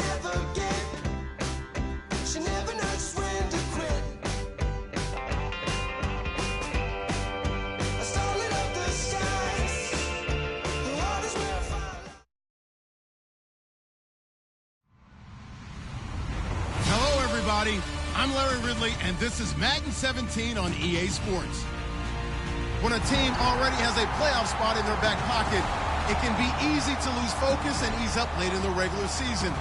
never get. She never knows when to quit. A starlet of the skies. Her heart is where I find. Hello, everybody. I'm Larry Ridley, and this is Madden 17 on EA Sports. When a team already has a playoff spot in their back pocket, it can be easy to lose focus and ease up late in the regular season.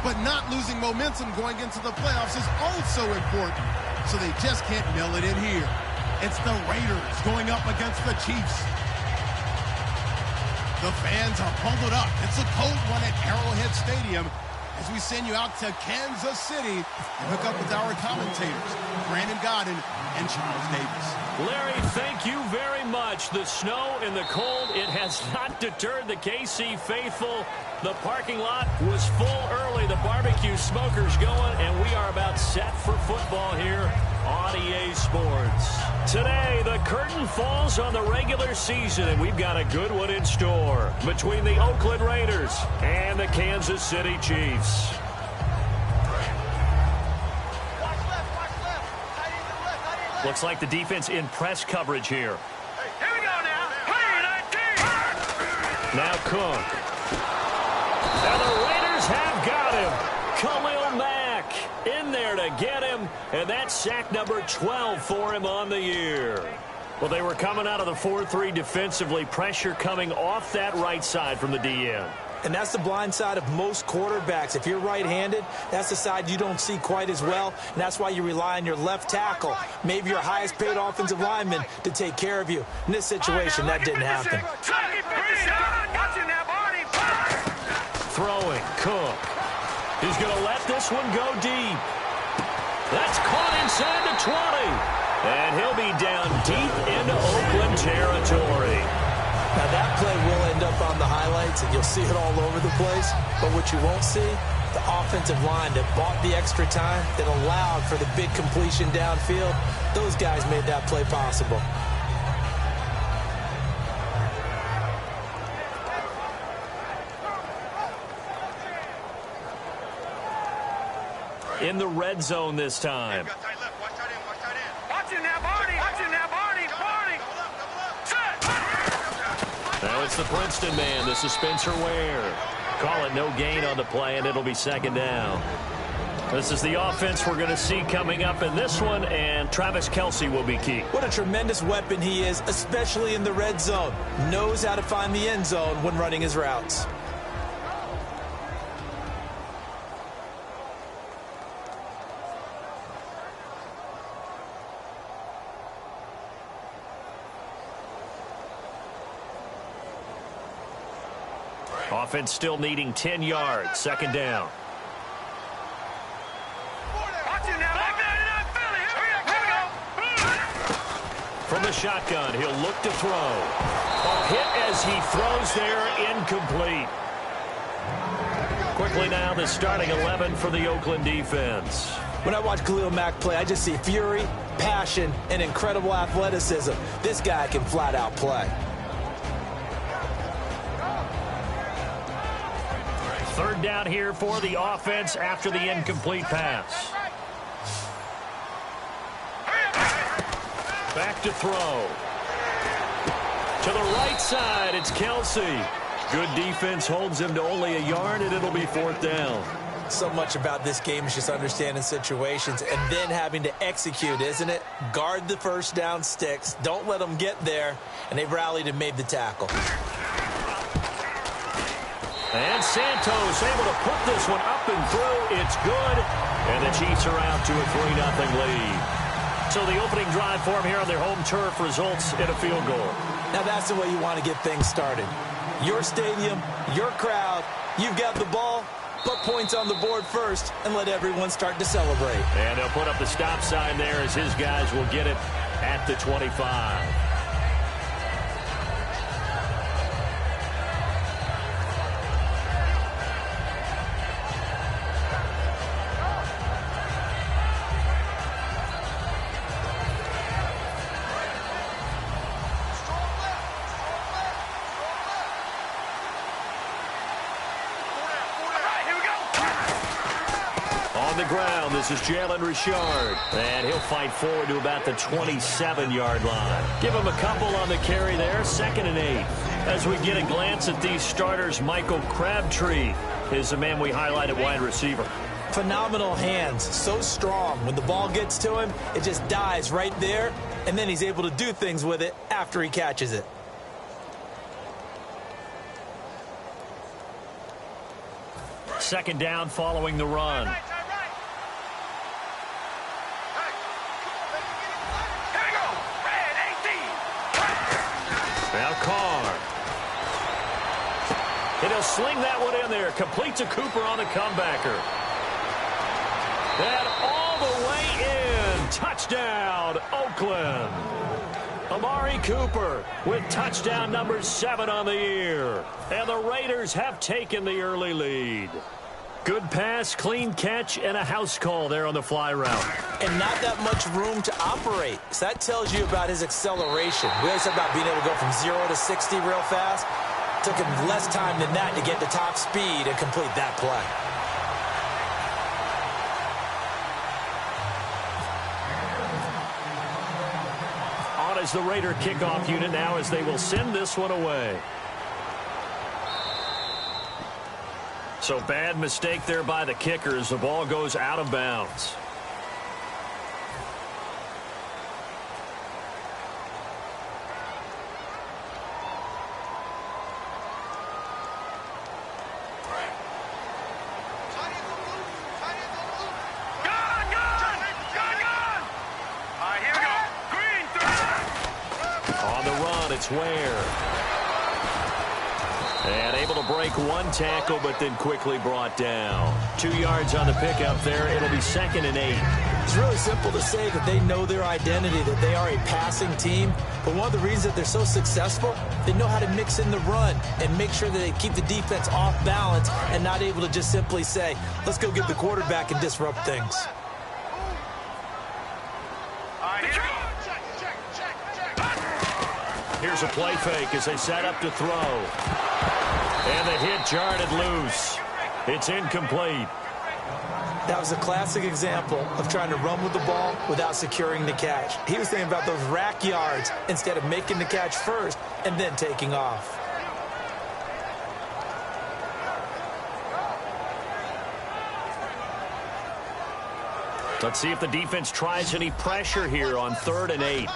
But not losing momentum going into the playoffs is also important, so they just can't mail it in here. It's the Raiders going up against the Chiefs. The fans are bundled up. It's a cold one at Arrowhead Stadium as we send you out to Kansas City and hook up with our commentators, Brandon Godden and Charles Davis. Larry, thank you very much. The snow and the cold, it has not deterred the KC faithful. The parking lot was full early. The barbecue smokers going, and we are about set for football here on EA Sports. Today, the curtain falls on the regular season, and we've got a good one in store between the Oakland Raiders and the Kansas City Chiefs. Looks like the defense in press coverage here. Here we go now. Now Cook. And the Raiders have got him. Khalil Mack in there to get him. And that's sack number 12 for him on the year. Well, they were coming out of the 4-3 defensively. Pressure coming off that right side from the DN. And that's the blind side of most quarterbacks. If you're right-handed, that's the side you don't see quite as well. And that's why you rely on your left tackle, maybe your highest-paid offensive lineman, to take care of you. In this situation, that didn't happen. Throwing, Cook. He's going to let this one go deep. That's caught inside the 20. And he'll be down deep into Oakland territory. Now, that play will end up on the highlights, and you'll see it all over the place. But what you won't see, the offensive line that bought the extra time, that allowed for the big completion downfield, those guys made that play possible. In the red zone this time. Now it's the Princeton man. This is Spencer Ware. Call it no gain on the play, and it'll be second down. This is the offense we're going to see coming up in this one, and Travis Kelce will be key. What a tremendous weapon he is, especially in the red zone. Knows how to find the end zone when running his routes. Offense still needing 10 yards. Second down. From the shotgun, he'll look to throw. A hit as he throws there, incomplete. Quickly now, the starting 11 for the Oakland defense. When I watch Khalil Mack play, I just see fury, passion, and incredible athleticism. This guy can flat out play. Third down here for the offense after the incomplete pass. Back to throw. To the right side, it's Kelce. Good defense holds him to only a yard, and it'll be fourth down. So much about this game is just understanding situations and then having to execute, isn't it? Guard the first down sticks. Don't let them get there. And they've rallied and made the tackle. And Santos able to put this one up and through. It's good. And the Chiefs are out to a 3-0 lead. So the opening drive for them here on their home turf results in a field goal. Now that's the way you want to get things started. Your stadium, your crowd, you've got the ball, put points on the board first and let everyone start to celebrate. And they'll put up the stop sign there as his guys will get it at the 25. On the ground, this is Jalen Richard. And he'll fight forward to about the 27-yard line. Give him a couple on the carry there, 2nd and 8. As we get a glance at these starters, Michael Crabtree is the man we highlight at wide receiver. Phenomenal hands, so strong. When the ball gets to him, it just dies right there, and then he's able to do things with it after he catches it. Second down following the run. Now Carr. And he'll sling that one in there. Complete to Cooper on the comebacker. And all the way in. Touchdown, Oakland. Amari Cooper with touchdown number 7 on the year. And the Raiders have taken the early lead. Good pass, clean catch, and a house call there on the fly route. And not that much room to operate. So that tells you about his acceleration. We always talk about being able to go from 0 to 60 real fast. Took him less time than that to get to top speed and complete that play. On as the Raider kickoff unit now as they will send this one away. So bad mistake there by the kicker as the ball goes out of bounds. On the run, it's Ware. And able to break one tackle, but then quickly brought down. 2 yards on the pickup there. It'll be 2nd and 8. It's really simple to say that they know their identity, that they are a passing team. But one of the reasons that they're so successful, they know how to mix in the run and make sure that they keep the defense off balance and not able to just simply say, let's go get the quarterback and disrupt things. Here's a play fake as they set up to throw. And the hit jarred it loose. It's incomplete. That was a classic example of trying to run with the ball without securing the catch. He was thinking about those rack yards instead of making the catch first and then taking off. Let's see if the defense tries any pressure here on 3rd and 8.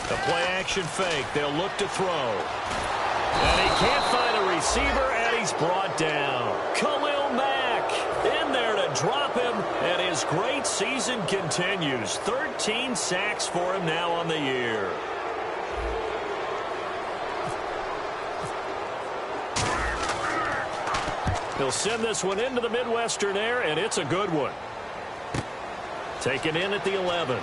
The play-action fake. They'll look to throw. And he can't find a receiver, and he's brought down. Khalil Mack in there to drop him, and his great season continues. 13 sacks for him now on the year. He'll send this one into the Midwestern air, and it's a good one. Taken in at the 11.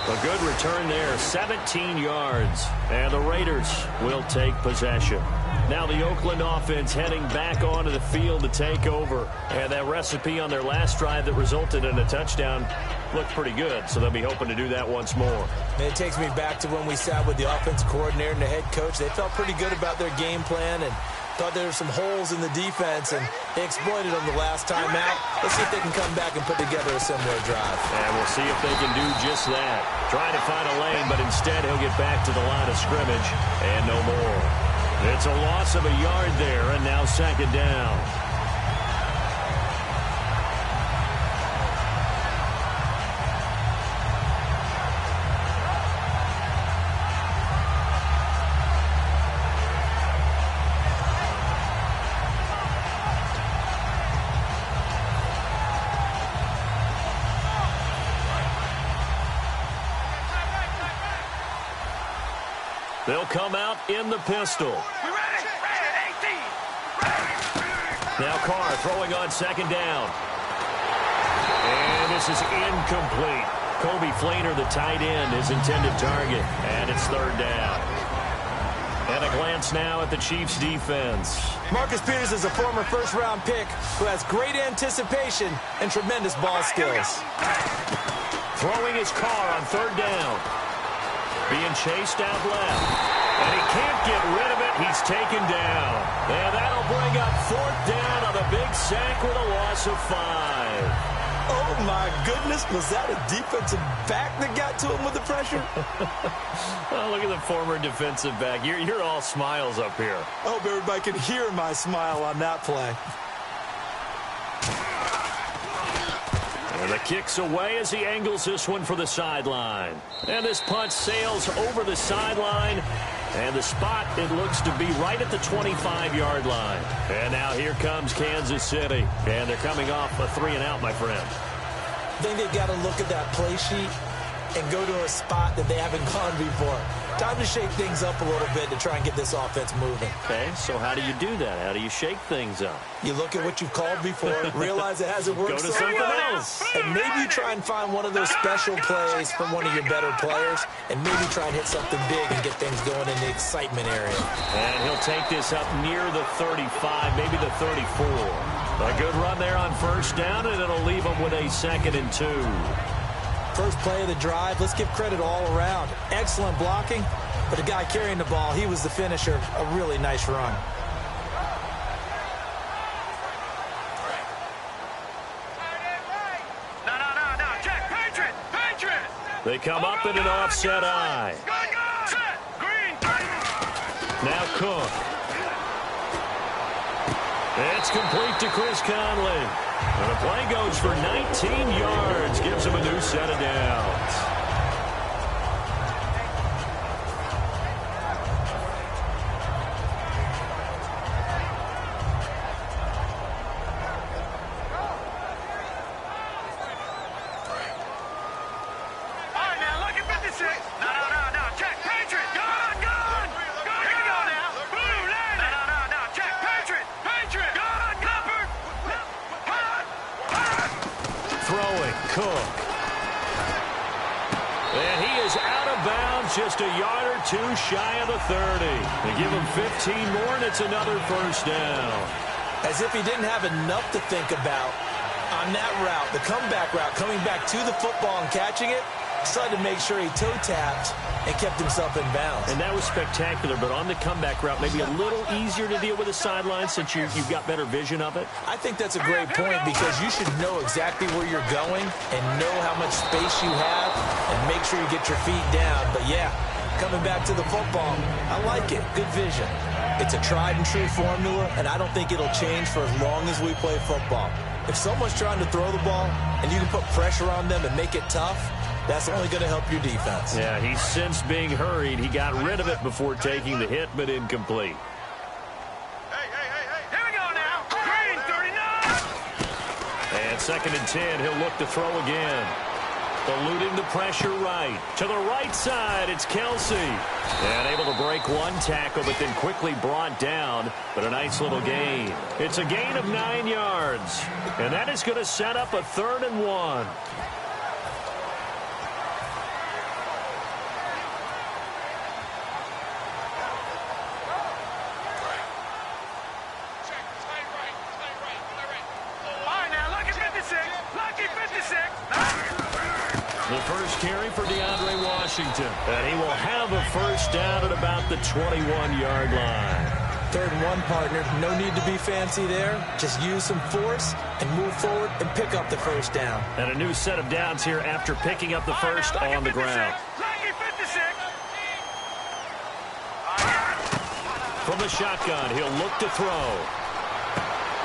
A good return there, 17 yards. And the Raiders will take possession. Now the Oakland offense heading back onto the field to take over. And that recipe on their last drive that resulted in a touchdown looked pretty good. So they'll be hoping to do that once more. And it takes me back to when we sat with the offensive coordinator and the head coach. They felt pretty good about their game plan and thought there were some holes in the defense, and they exploited them the last time out. Let's see if they can come back and put together a similar drive. And we'll see if they can do just that. Trying to find a lane, but instead he'll get back to the line of scrimmage and no more. It's a loss of a yard there, and now 2nd down. They'll come out in the pistol. Now Carr throwing on 2nd down. And this is incomplete. Kobe Fleener, the tight end, his intended target. And it's 3rd down. And a glance now at the Chiefs' defense. Marcus Peters is a former first-round pick who has great anticipation and tremendous ball skills. Throwing his Carr on 3rd down. Being chased out left. And he can't get rid of it. He's taken down. And that'll bring up 4th down on the big sack with a loss of 5. Oh, my goodness. Was that a defensive back that got to him with the pressure? Oh, look at the former defensive back. You're all smiles up here. I hope everybody can hear my smile on that play. And the kick's away as he angles this one for the sideline. And this punt sails over the sideline. And the spot, it looks to be right at the 25-yard line. And now here comes Kansas City. And they're coming off a 3-and-out, my friend. I think they've got to look at that play sheet and go to a spot that they haven't gone before. Time to shake things up a little bit to try and get this offense moving. Okay, so how do you do that? How do you shake things up? You look at what you've called before, realize it hasn't worked Go to so something well, else. and maybe you try and find one of those special plays from one of your better players, and maybe try and hit something big and get things going in the excitement area. And he'll take this up near the 35, maybe the 34. A good run there on 1st down, and it'll leave him with a 2nd and 2. First play of the drive, let's give credit all around. Excellent blocking, but the guy carrying the ball, he was the finisher. A really nice run. No, check, Patriot! They come up in an offset eye. Green! Now Cook. It's complete to Chris Conley. And the play goes for 19 yards. Gives him a new set of downs. All right, now, look at 56. No, check, Patriot! Gone! Here we go now. Blue, landing! No, check, Patriot! Gone! Copper! Throwing, Cook. And he is out of bounds, just a yard or two shy of the 30. They give him 15 more, and it's another 1st down. As if he didn't have enough to think about on that route, the comeback route, coming back to the football and catching it, tried to make sure he toe-tapped and kept himself in bounds. And that was spectacular, but on the comeback route, maybe a little easier to deal with the sideline since you've got better vision of it. I think that's a great point because you should know exactly where you're going and know how much space you have and make sure you get your feet down. But, yeah, coming back to the football, I like it. Good vision. It's a tried-and-true formula, and I don't think it'll change for as long as we play football. If someone's trying to throw the ball and you can put pressure on them and make it tough, that's only going to help your defense. Yeah, he's since being hurried. He got rid of it before taking the hit, but incomplete. Hey, here we go now. Green, 39. And 2nd and 10, he'll look to throw again. Eluding the pressure right. To the right side, it's Kelsey. And able to break one tackle, but then quickly brought down. But a nice little gain. It's a gain of 9 yards. And that is going to set up a 3rd and 1. The first carry for DeAndre Washington. And he will have a 1st down at about the 21-yard line. 3rd and 1, partner. No need to be fancy there. Just use some force and move forward and pick up the 1st down. And a new set of downs here after picking up the 1st on the ground. From the shotgun, he'll look to throw.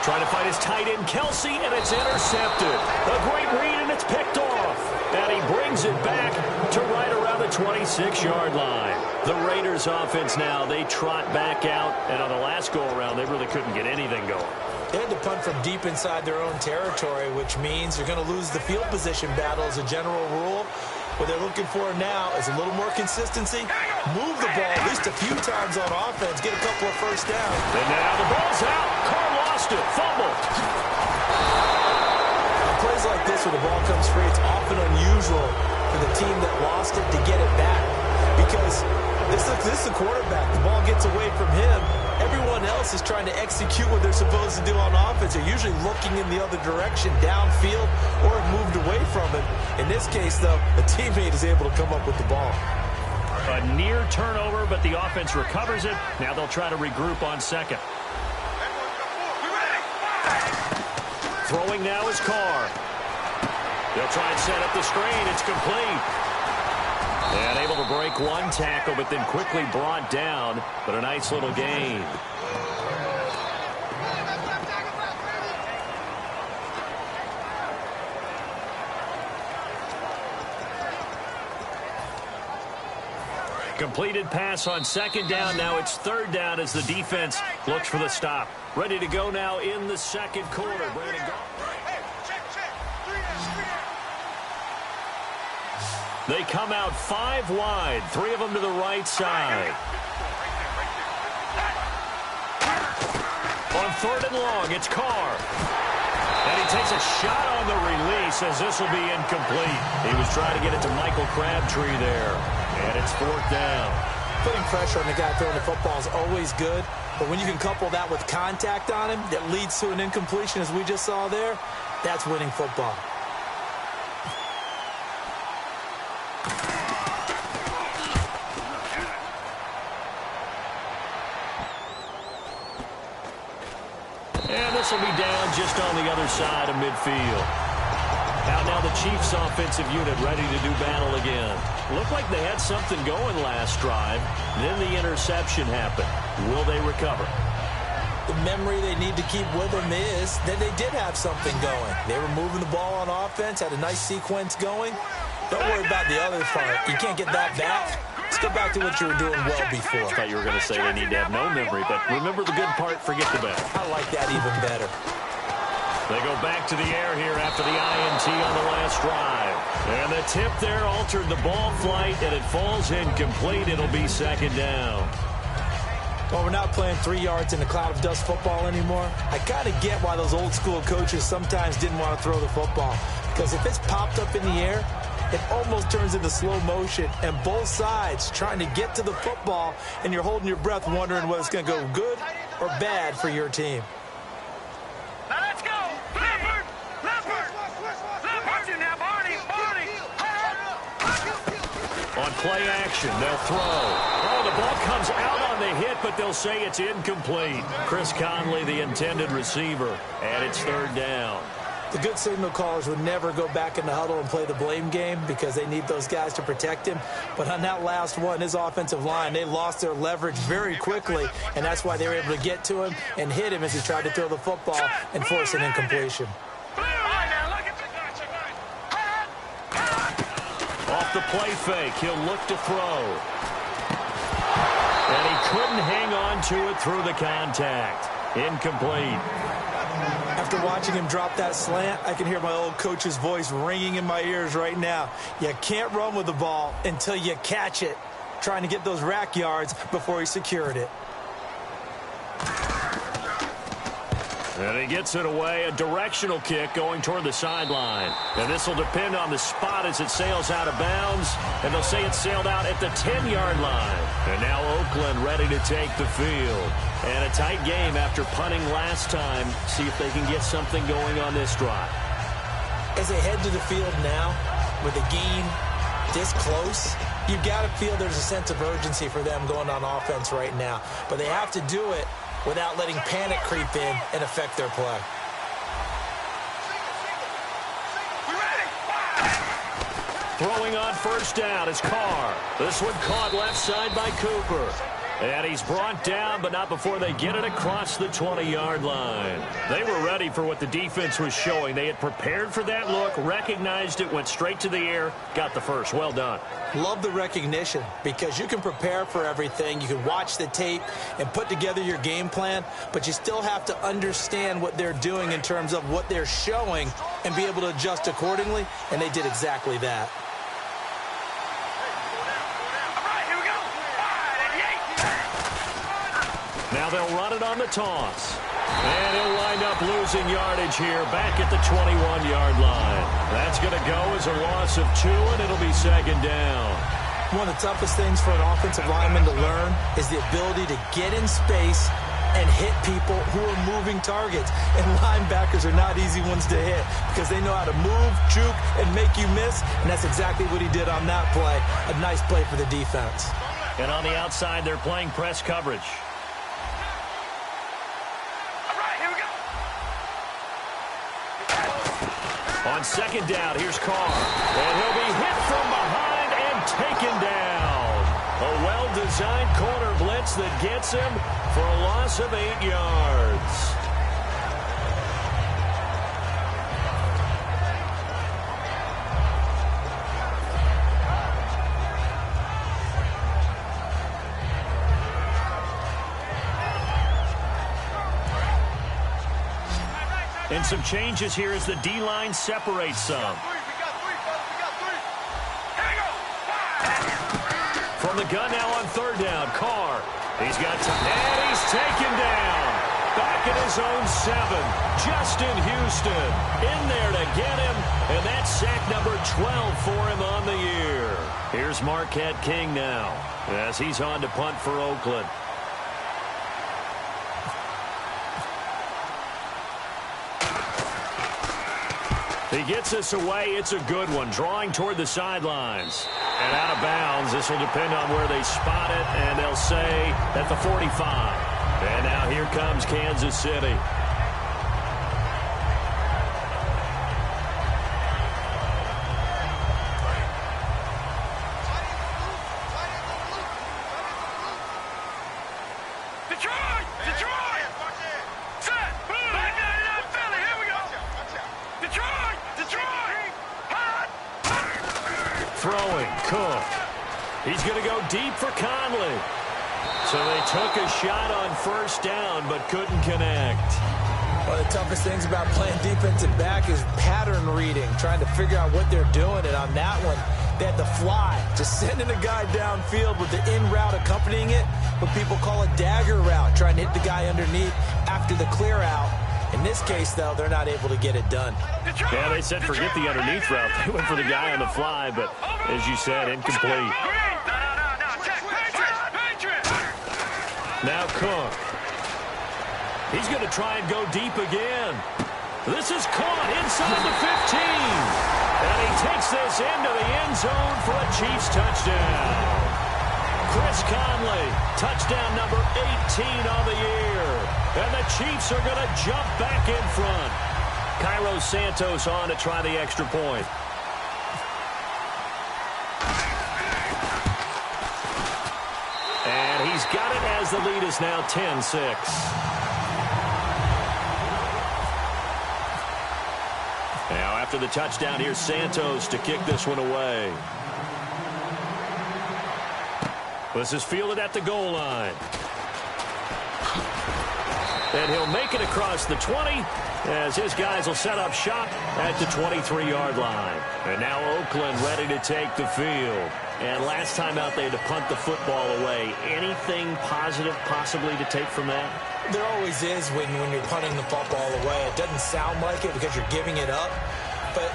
Trying to find his tight end, Kelsey, and it's intercepted. A great read, and it's picked off. And he brings it back to right around the 26-yard line. The Raiders offense now, they trot back out. And on the last go-around, they really couldn't get anything going. They had to punt from deep inside their own territory, which means you're going to lose the field position battle as a general rule. What they're looking for now is a little more consistency. Move the ball at least a few times on offense. Get a couple of 1st downs. And now the ball's out. Carr lost it. Fumble. On plays like this where the ball comes free, it's often unusual for the team that lost it to get it back. Because this is the quarterback. The ball gets away from him. Everyone else is trying to execute what they're supposed to do on offense. They're usually looking in the other direction, downfield, or moved away from it. In this case, though, a teammate is able to come up with the ball. A near turnover, but the offense recovers it. Now they'll try to regroup on second. Throwing now is Carr. They'll try and set up the screen. It's complete. And able to break one tackle, but then quickly brought down. But a nice little gain. Completed pass on second down. Now it's third down as the defense looks for the stop. Ready to go now in the second quarter. Brandon Goff. They come out 5 wide. 3 of them to the right side. On third and long, it's Carr. And he takes a shot on the release as this will be incomplete. He was trying to get it to Michael Crabtree there. And it's fourth down. Putting pressure on the guy throwing the football is always good. But when you can couple that with contact on him that leads to an incompletion, as we just saw there, that's winning football. And this will be down just on the other side of midfield. Out now the Chiefs offensive unit ready to do battle again. Looked like they had something going last drive. Then the interception happened. Will they recover? The memory they need to keep with them is that they did have something going. They were moving the ball on offense, had a nice sequence going. Don't worry about the other part. You can't get that back. Let's go back to what you were doing well before. I thought you were going to say they need to have no memory, but remember the good part, forget the bad. I like that even better. They go back to the air here after the INT on the last drive. And the tip there altered the ball flight, and it falls incomplete. It'll be second down. Well, we're not playing 3 yards in a cloud of dust football anymore. I kind of get why those old school coaches sometimes didn't want to throw the football. Because if it's popped up in the air, it almost turns into slow motion, and both sides trying to get to the football, and you're holding your breath wondering whether it's going to go good or bad for your team. Now let's go! Leopard! Leopard! Leopard! Now, Barney! Barney! On play action, they'll throw. Oh, the ball comes out on the hit, but they'll say it's incomplete. Chris Conley, the intended receiver, and it's third down. The good signal callers would never go back in the huddle and play the blame game because they need those guys to protect him. But on that last one, his offensive line, they lost their leverage very quickly, and that's why they were able to get to him and hit him as he tried to throw the football and force an incompletion. Off the play fake, he'll look to throw. And he couldn't hang on to it through the contact. Incomplete. After watching him drop that slant, I can hear my old coach's voice ringing in my ears right now. You can't run with the ball until you catch it. Trying to get those rack yards before he secured it. And he gets it away, a directional kick going toward the sideline. And this will depend on the spot as it sails out of bounds. And they'll say it sailed out at the 10-yard line. And now Oakland ready to take the field. And a tight game after punting last time. See if they can get something going on this drive. As they head to the field now, with a game this close, you've got to feel there's a sense of urgency for them going on offense right now. But they have to do it without letting panic creep in and affect their play. Throwing on first down is Carr. This one caught left side by Cooper. And he's brought down, but not before they get it across the 20-yard line. They were ready for what the defense was showing. They had prepared for that look, recognized it, went straight to the air, got the first. Well done. Love the recognition because you can prepare for everything. You can watch the tape and put together your game plan, but you still have to understand what they're doing in terms of what they're showing and be able to adjust accordingly, and they did exactly that. Now they'll run it on the toss. And he'll wind up losing yardage here back at the 21-yard line. That's going to go as a loss of 2, and it'll be second down. One of the toughest things for an offensive lineman to learn is the ability to get in space and hit people who are moving targets. And linebackers are not easy ones to hit because they know how to move, juke, and make you miss. And that's exactly what he did on that play. A nice play for the defense. And on the outside, they're playing press coverage. On second down, here's Carr. And he'll be hit from behind and taken down. A well-designed corner blitz that gets him for a loss of 8 yards. And some changes here as the D-line separates some. From the gun now on third down, Carr. He's got time, and he's taken down. Back at his own 7. Justin Houston in there to get him, and that's sack number 12 for him on the year. Here's Marquette King now as he's on to punt for Oakland. He gets this away. It's a good one. Drawing toward the sidelines. And out of bounds. This will depend on where they spot it. And they'll say at the 45. And now here comes Kansas City. Throwing, Cook. He's going to go deep for Conley. So they took a shot on first down, but couldn't connect. One of the toughest things about playing defensive back is pattern reading, trying to figure out what they're doing. And on that one, they had to fly, just sending a guy downfield with the in route accompanying it, what people call a dagger route, trying to hit the guy underneath after the clear out. In this case, though, they're not able to get it done. Yeah, they said forget the underneath route. They went for the guy on the fly, but as you said, incomplete. Now Cook. He's going to try and go deep again. This is caught inside the 15. And he takes this into the end zone for a Chiefs touchdown. Chris Conley, touchdown number 18 on the year. And the Chiefs are going to jump back in front. Cairo Santos on to try the extra point. And he's got it as the lead is now 10-6. Now after the touchdown, here's Santos to kick this one away. This is fielded at the goal line. And he'll make it across the 20 as his guys will set up shop at the 23-yard line. And now Oakland ready to take the field. And last time out, they had to punt the football away. Anything positive possibly to take from that? There always is when you're punting the football away. It doesn't sound like it because you're giving it up, but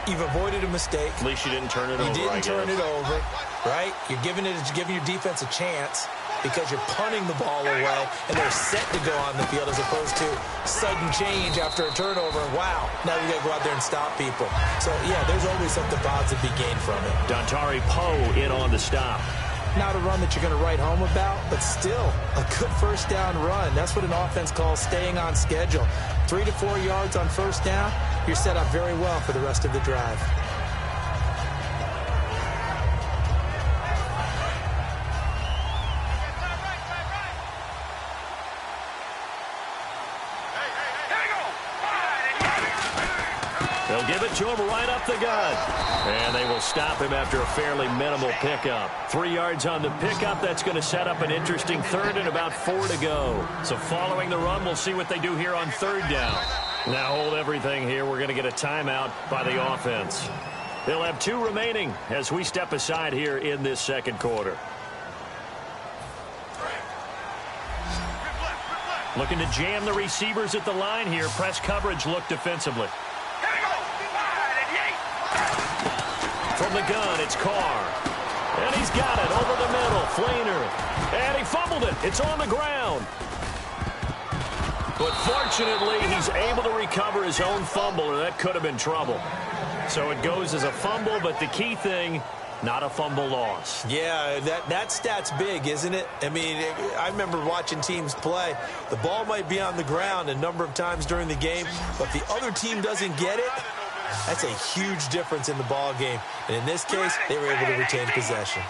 you've avoided a mistake. At least you didn't turn it over. You didn't turn it over, right? You're giving your defense a chance because you're punting the ball away and they're set to go on the field as opposed to sudden change after a turnover. And wow, now we got to go out there and stop people. So, yeah, there's always something positive to be gained from it. Dontari Poe in on the stop. Not a run that you're going to write home about, but still a good first down run. That's what an offense calls staying on schedule. 3 to 4 yards on first down, you're set up very well for the rest of the drive. They'll give it to him right up the gut. And they will stop him after a fairly minimal pickup. 3 yards on the pickup. That's going to set up an interesting third and about 4 to go. So following the run, we'll see what they do here on third down. Now hold everything here. We're going to get a timeout by the offense. They'll have 2 remaining as we step aside here in this second quarter. Looking to jam the receivers at the line here. Press coverage look defensively. From the gun, it's Carr. And he's got it over the middle. Fleener. And he fumbled it. It's on the ground. But fortunately, he's able to recover his own fumble, or that could have been trouble. So it goes as a fumble, but the key thing, not a fumble loss. Yeah, that stat's big, isn't it? I mean, I remember watching teams play. The ball might be on the ground a number of times during the game, but the other team doesn't get it. That's a huge difference in the ball game. And in this case, they were able to retain possession.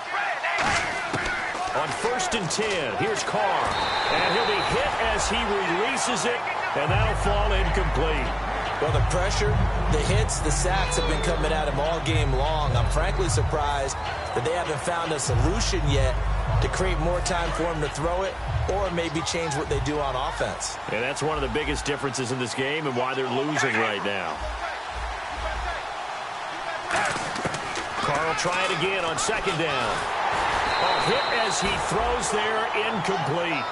On 1st and 10, here's Carr. And he'll be hit as he releases it, and that'll fall incomplete. Well, the pressure, the hits, the sacks have been coming at him all game long. I'm frankly surprised that they haven't found a solution yet to create more time for him to throw it or maybe change what they do on offense. And that's one of the biggest differences in this game and why they're losing right now. Carr will try it again on 2nd down. Hit as he throws there, incomplete.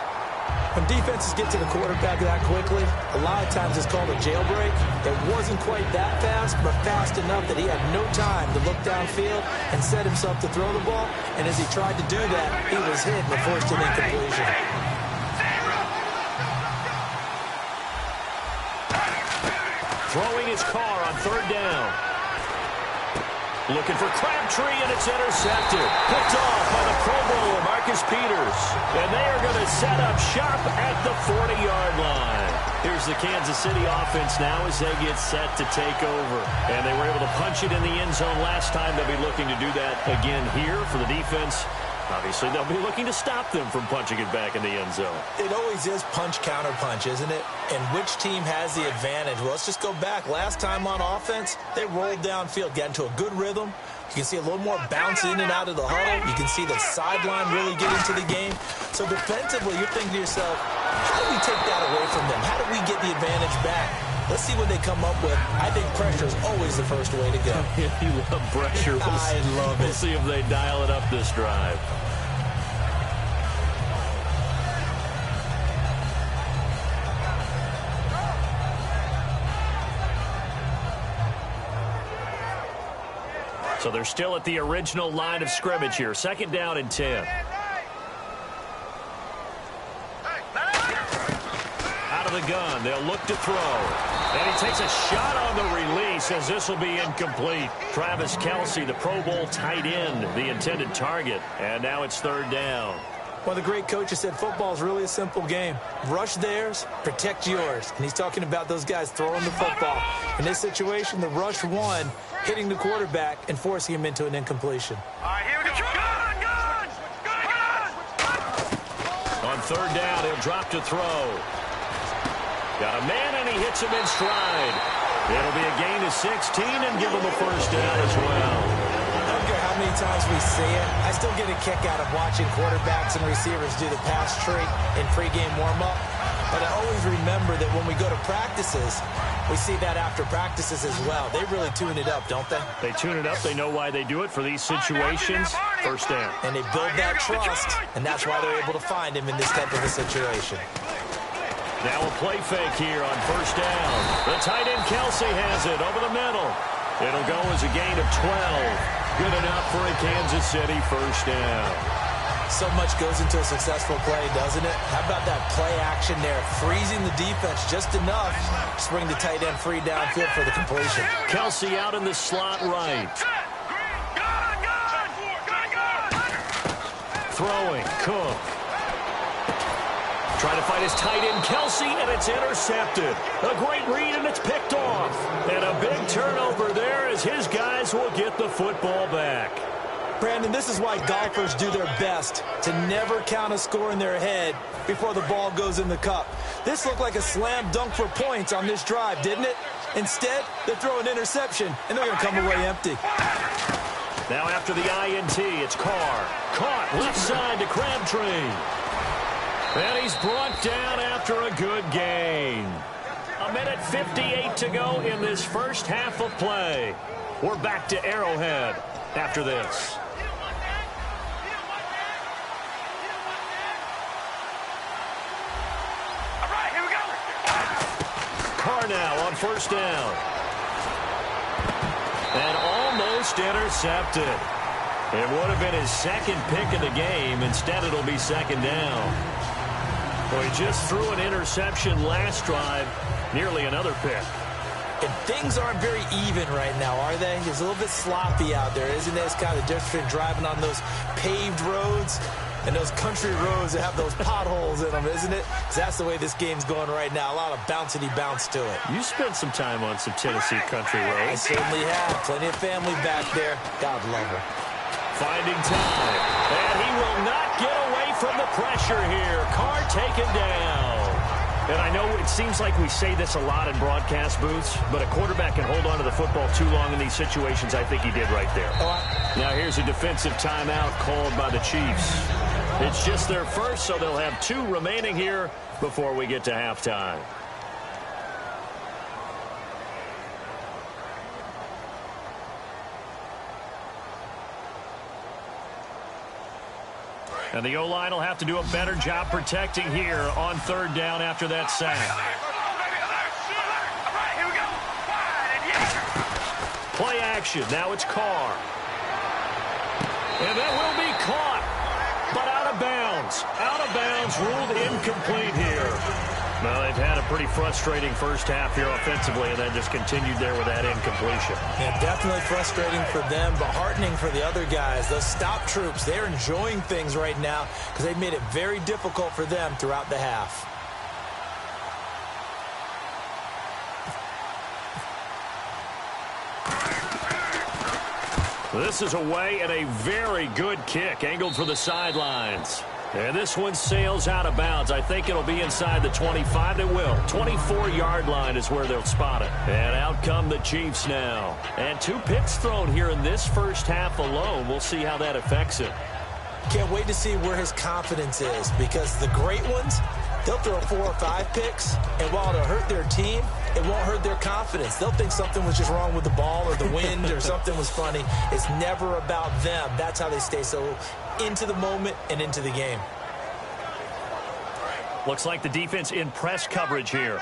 When defenses get to the quarterback that quickly, a lot of times it's called a jailbreak. It wasn't quite that fast, but fast enough that he had no time to look downfield and set himself to throw the ball. And as he tried to do that, he was hit and forced an incompletion. Throwing his Carr on 3rd down. Looking for Crabtree, and it's intercepted. Picked off by the Pro Bowler, Marcus Peters. And they are going to set up shop at the 40-yard line. Here's the Kansas City offense now as they get set to take over. And they were able to punch it in the end zone last time. They'll be looking to do that again here for the defense. Obviously, they'll be looking to stop them from punching it back in the end zone. It always is punch-counter-punch, isn't it? And which team has the advantage? Well, let's just go back. Last time on offense, they rolled downfield, got into a good rhythm. You can see a little more bounce in and out of the huddle. You can see the sideline really get into the game. So defensively, you're thinking to yourself, how do we take that away from them? How do we get the advantage back? Let's see what they come up with. I think pressure is always the first way to go. You love pressure. I love it. We'll see if they dial it up this drive. So they're still at the original line of scrimmage here. 2nd down and 10. Out of the gun, they'll look to throw. And he takes a shot on the release as this will be incomplete. Travis Kelce, the Pro Bowl tight end, the intended target. And now it's 3rd down. One of the great coaches said football is really a simple game. Rush theirs, protect yours. And he's talking about those guys throwing the football. In this situation, the rush won, hitting the quarterback and forcing him into an incompletion. All right, here we go. On 3rd down, he'll drop to throw. Got a man, and he hits him in stride. It'll be a gain of 16 and give him a 1st down as well. I don't care how many times we see it. I still get a kick out of watching quarterbacks and receivers do the pass tree in pregame warm-up. But I always remember that when we go to practices, we see that after practices as well. They really tune it up, don't they? They tune it up. They know why they do it for these situations. 1st down. And they build that trust, and that's why they're able to find him in this type of a situation. Now a play fake here on 1st down. The tight end Kelce has it over the middle. It'll go as a gain of 12. Good enough for a Kansas City 1st down. So much goes into a successful play, doesn't it? How about that play action there? Freezing the defense just enough to bring the tight end free downfield for the completion. Kelce out in the slot right. Throwing, Cook. Trying to find his tight end, Kelce, and it's intercepted. A great read, and it's picked off. And a big turnover there as his guys will get the football back. Brandon, this is why golfers do their best to never count a score in their head before the ball goes in the cup. This looked like a slam dunk for points on this drive, didn't it? Instead, they throw an interception, and they're going to come away empty. Now after the INT, it's Carr. Caught left side to Crabtree. And he's brought down after a good gain. 1:58 to go in this first half of play. We're back to Arrowhead after this. All right, here we go. Carr now on 1st down. And almost intercepted. It would have been his 2nd pick of the game. Instead, it'll be 2nd down. Well, he just threw an interception last drive, nearly another pick. And things aren't very even right now, are they? It's a little bit sloppy out there, isn't it? It's kind of the difference between driving on those paved roads and those country roads that have those potholes in them, isn't it? 'Cause that's the way this game's going right now. A lot of bouncy bounce to it. You spent some time on some Tennessee country roads. I certainly have. Plenty of family back there. God love her. Finding time. And he will not get away from the pressure here. Carr taken down. And I know it seems like we say this a lot in broadcast booths, but a quarterback can hold on to the football too long in these situations. I think he did right there. Now here's a defensive timeout called by the Chiefs. It's just their first, so they'll have 2 remaining here before we get to halftime. And the O-line will have to do a better job protecting here on 3rd down after that sack. Play action. Now it's Carr. And that will be caught, but out of bounds. Out of bounds, ruled incomplete here. Well, they've had a pretty frustrating first half here offensively, and then just continued there with that incompletion. Yeah, definitely frustrating for them, but heartening for the other guys. Those stop troops, they're enjoying things right now because they've made it very difficult for them throughout the half. This is away and a very good kick, angled for the sidelines. And this one sails out of bounds. I think it'll be inside the 25. It will. 24-yard line is where they'll spot it. And out come the Chiefs now. And 2 picks thrown here in this first half alone. We'll see how that affects him. Can't wait to see where his confidence is, because the great ones, they'll throw 4 or 5 picks, and while it'll hurt their team, it won't hurt their confidence. They'll think something was just wrong with the ball or the wind or something was funny. It's never about them. That's how they stay so into the moment and into the game. Looks like the defense in press coverage here.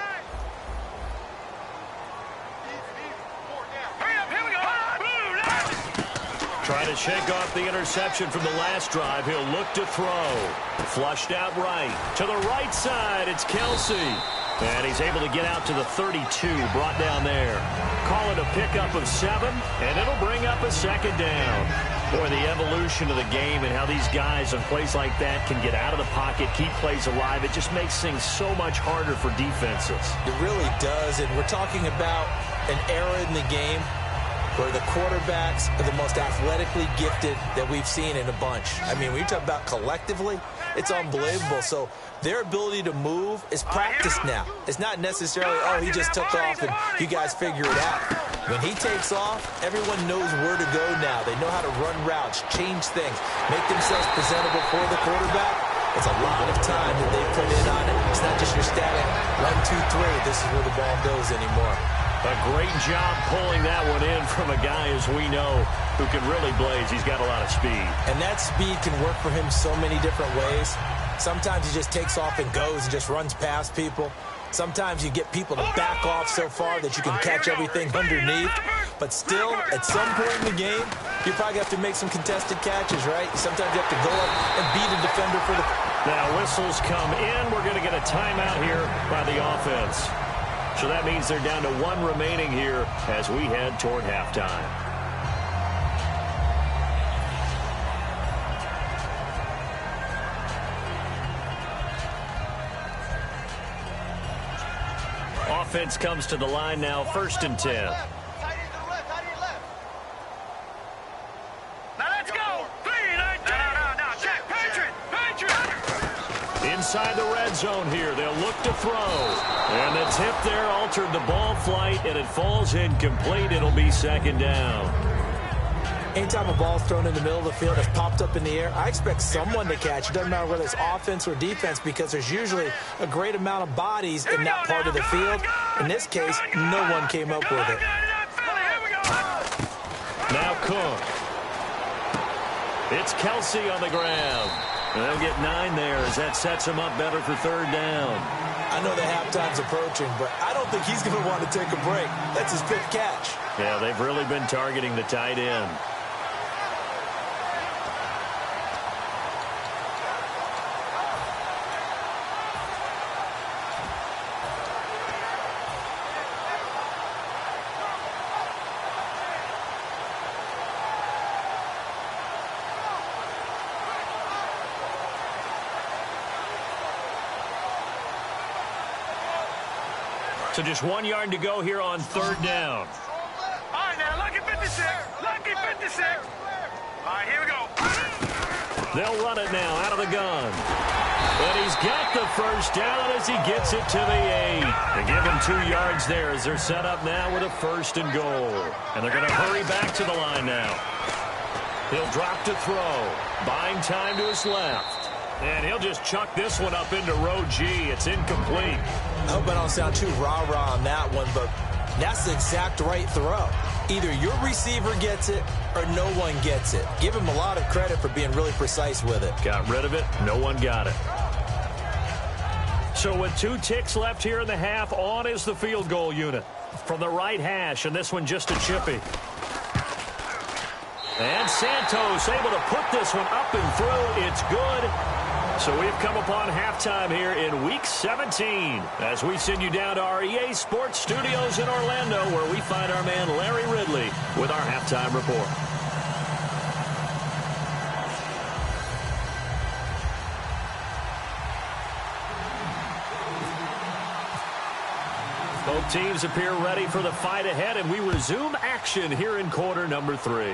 Trying to shake off the interception from the last drive. He'll look to throw. Flushed out right. To the right side, it's Kelsey. And he's able to get out to the 32, brought down there. Call it a pickup of 7, and it'll bring up a 2nd down. Boy, the evolution of the game and how these guys on plays like that can get out of the pocket, keep plays alive, it just makes things so much harder for defenses. It really does, and we're talking about an era in the game where the quarterbacks are the most athletically gifted that we've seen in a bunch. I mean, when you talk about collectively, it's unbelievable. So their ability to move is practiced now. It's not necessarily, oh, he just took off and you guys figure it out. When he takes off, everyone knows where to go now. They know how to run routes, change things, make themselves presentable for the quarterback. It's a lot of time that they put in on it. It's not just your static 1, 2, 3. This is where the ball goes anymore. A great job pulling that one in from a guy, as we know, who can really blaze. He's got a lot of speed. And that speed can work for him so many different ways. Sometimes he just takes off and goes and just runs past people. Sometimes you get people to back off so far that you can catch everything underneath. But still, at some point in the game, you probably have to make some contested catches, right? Sometimes you have to go up and beat a defender for the... Now whistles come in. We're going to get a timeout here by the offense. So that means they're down to 1 remaining here as we head toward halftime. Offense comes to the line now, 1st and 10. Now let's go. 3, 19. No. Check. Patriot. Inside the red zone here, they'll look to throw. And the tip there altered the ball flight, and it falls incomplete. It'll be 2nd down. Anytime a ball's thrown in the middle of the field, it's popped up in the air, I expect someone to catch. It doesn't matter whether it's offense or defense, because there's usually a great amount of bodies in that part of the field. In this case, no one came up with it. Now Cook. It's Kelsey on the ground. They'll get 9 there as that sets him up better for 3rd down. I know the halftime's approaching, but I don't think he's going to want to take a break. That's his 5th catch. Yeah, they've really been targeting the tight end. So just 1 yard to go here on third down. All right, now, lucky 56. Lucky 56. All right, here we go. They'll run it now out of the gun. And he's got the first down as he gets it to the 8. They give him 2 yards there as they're set up now with a 1st and goal. And they're going to hurry back to the line now. He'll drop to throw. Buying time to his left. And he'll just chuck this one up into row G. It's incomplete. I hope I don't sound too rah-rah on that one, but that's the exact right throw. Either your receiver gets it or no one gets it. Give him a lot of credit for being really precise with it. Got rid of it. No one got it. So with 2 ticks left here in the half, on is the field goal unit. From the right hash, and this one just a chippy. And Santos able to put this one up and through. It's good. So we've come upon halftime here in Week 17 as we send you down to our EA Sports Studios in Orlando where we find our man Larry Ridley with our halftime report. Both teams appear ready for the fight ahead, and we resume action here in quarter number 3.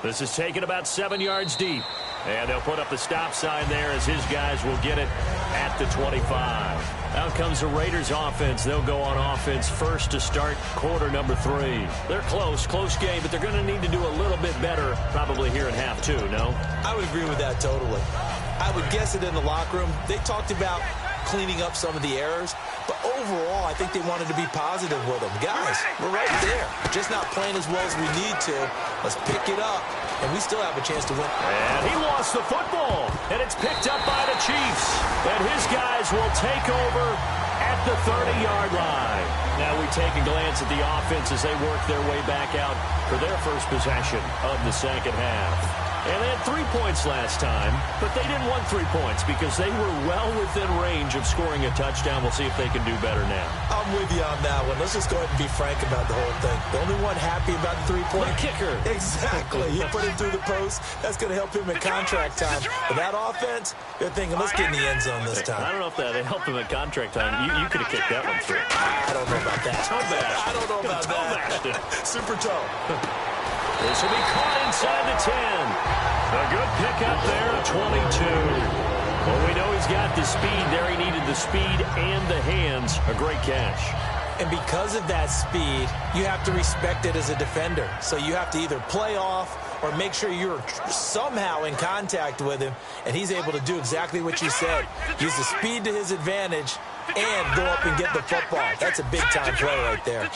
This is taken about 7 yards deep. And they'll put up the stop sign there as his guys will get it at the 25. Out comes the Raiders offense. They'll go on offense first to start quarter number 3. They're close game, but they're going to need to do a little bit better probably here in half 2, no? I would agree with that totally. I would guess it in the locker room. They talked about cleaning up some of the errors, but overall, I think they wanted to be positive with them. Guys, we're right there. Just not playing as well as we need to. Let's pick it up, and we still have a chance to win. And he lost the football, and it's picked up by the Chiefs. And his guys will take over at the 30-yard line. Now we take a glance at the offense as they work their way back out for their first possession of the second half. And they had 3 points last time, but they didn't want 3 points because they were well within range of scoring a touchdown. We'll see if they can do better now. I'm with you on that one. Let's just go ahead and be frank about the whole thing. The only one happy about the 3-point kicker. Exactly. He put him through the post. That's going to help him in contract time. But that offense, they're thinking, let's get in the end zone this time. I don't know if that helped him at contract time. You could have kicked that one through. I don't know about that. Toe-bashed. I don't know about that. Super toe. This will be caught inside the 10. A good pickup there at 22. Well, we know he's got the speed there. He needed the speed and the hands. A great catch. And because of that speed, you have to respect it as a defender. So you have to either play off or make sure you're somehow in contact with him, and he's able to do exactly what you said. Use the speed to his advantage and go up and get the football. That's a big-time play right there.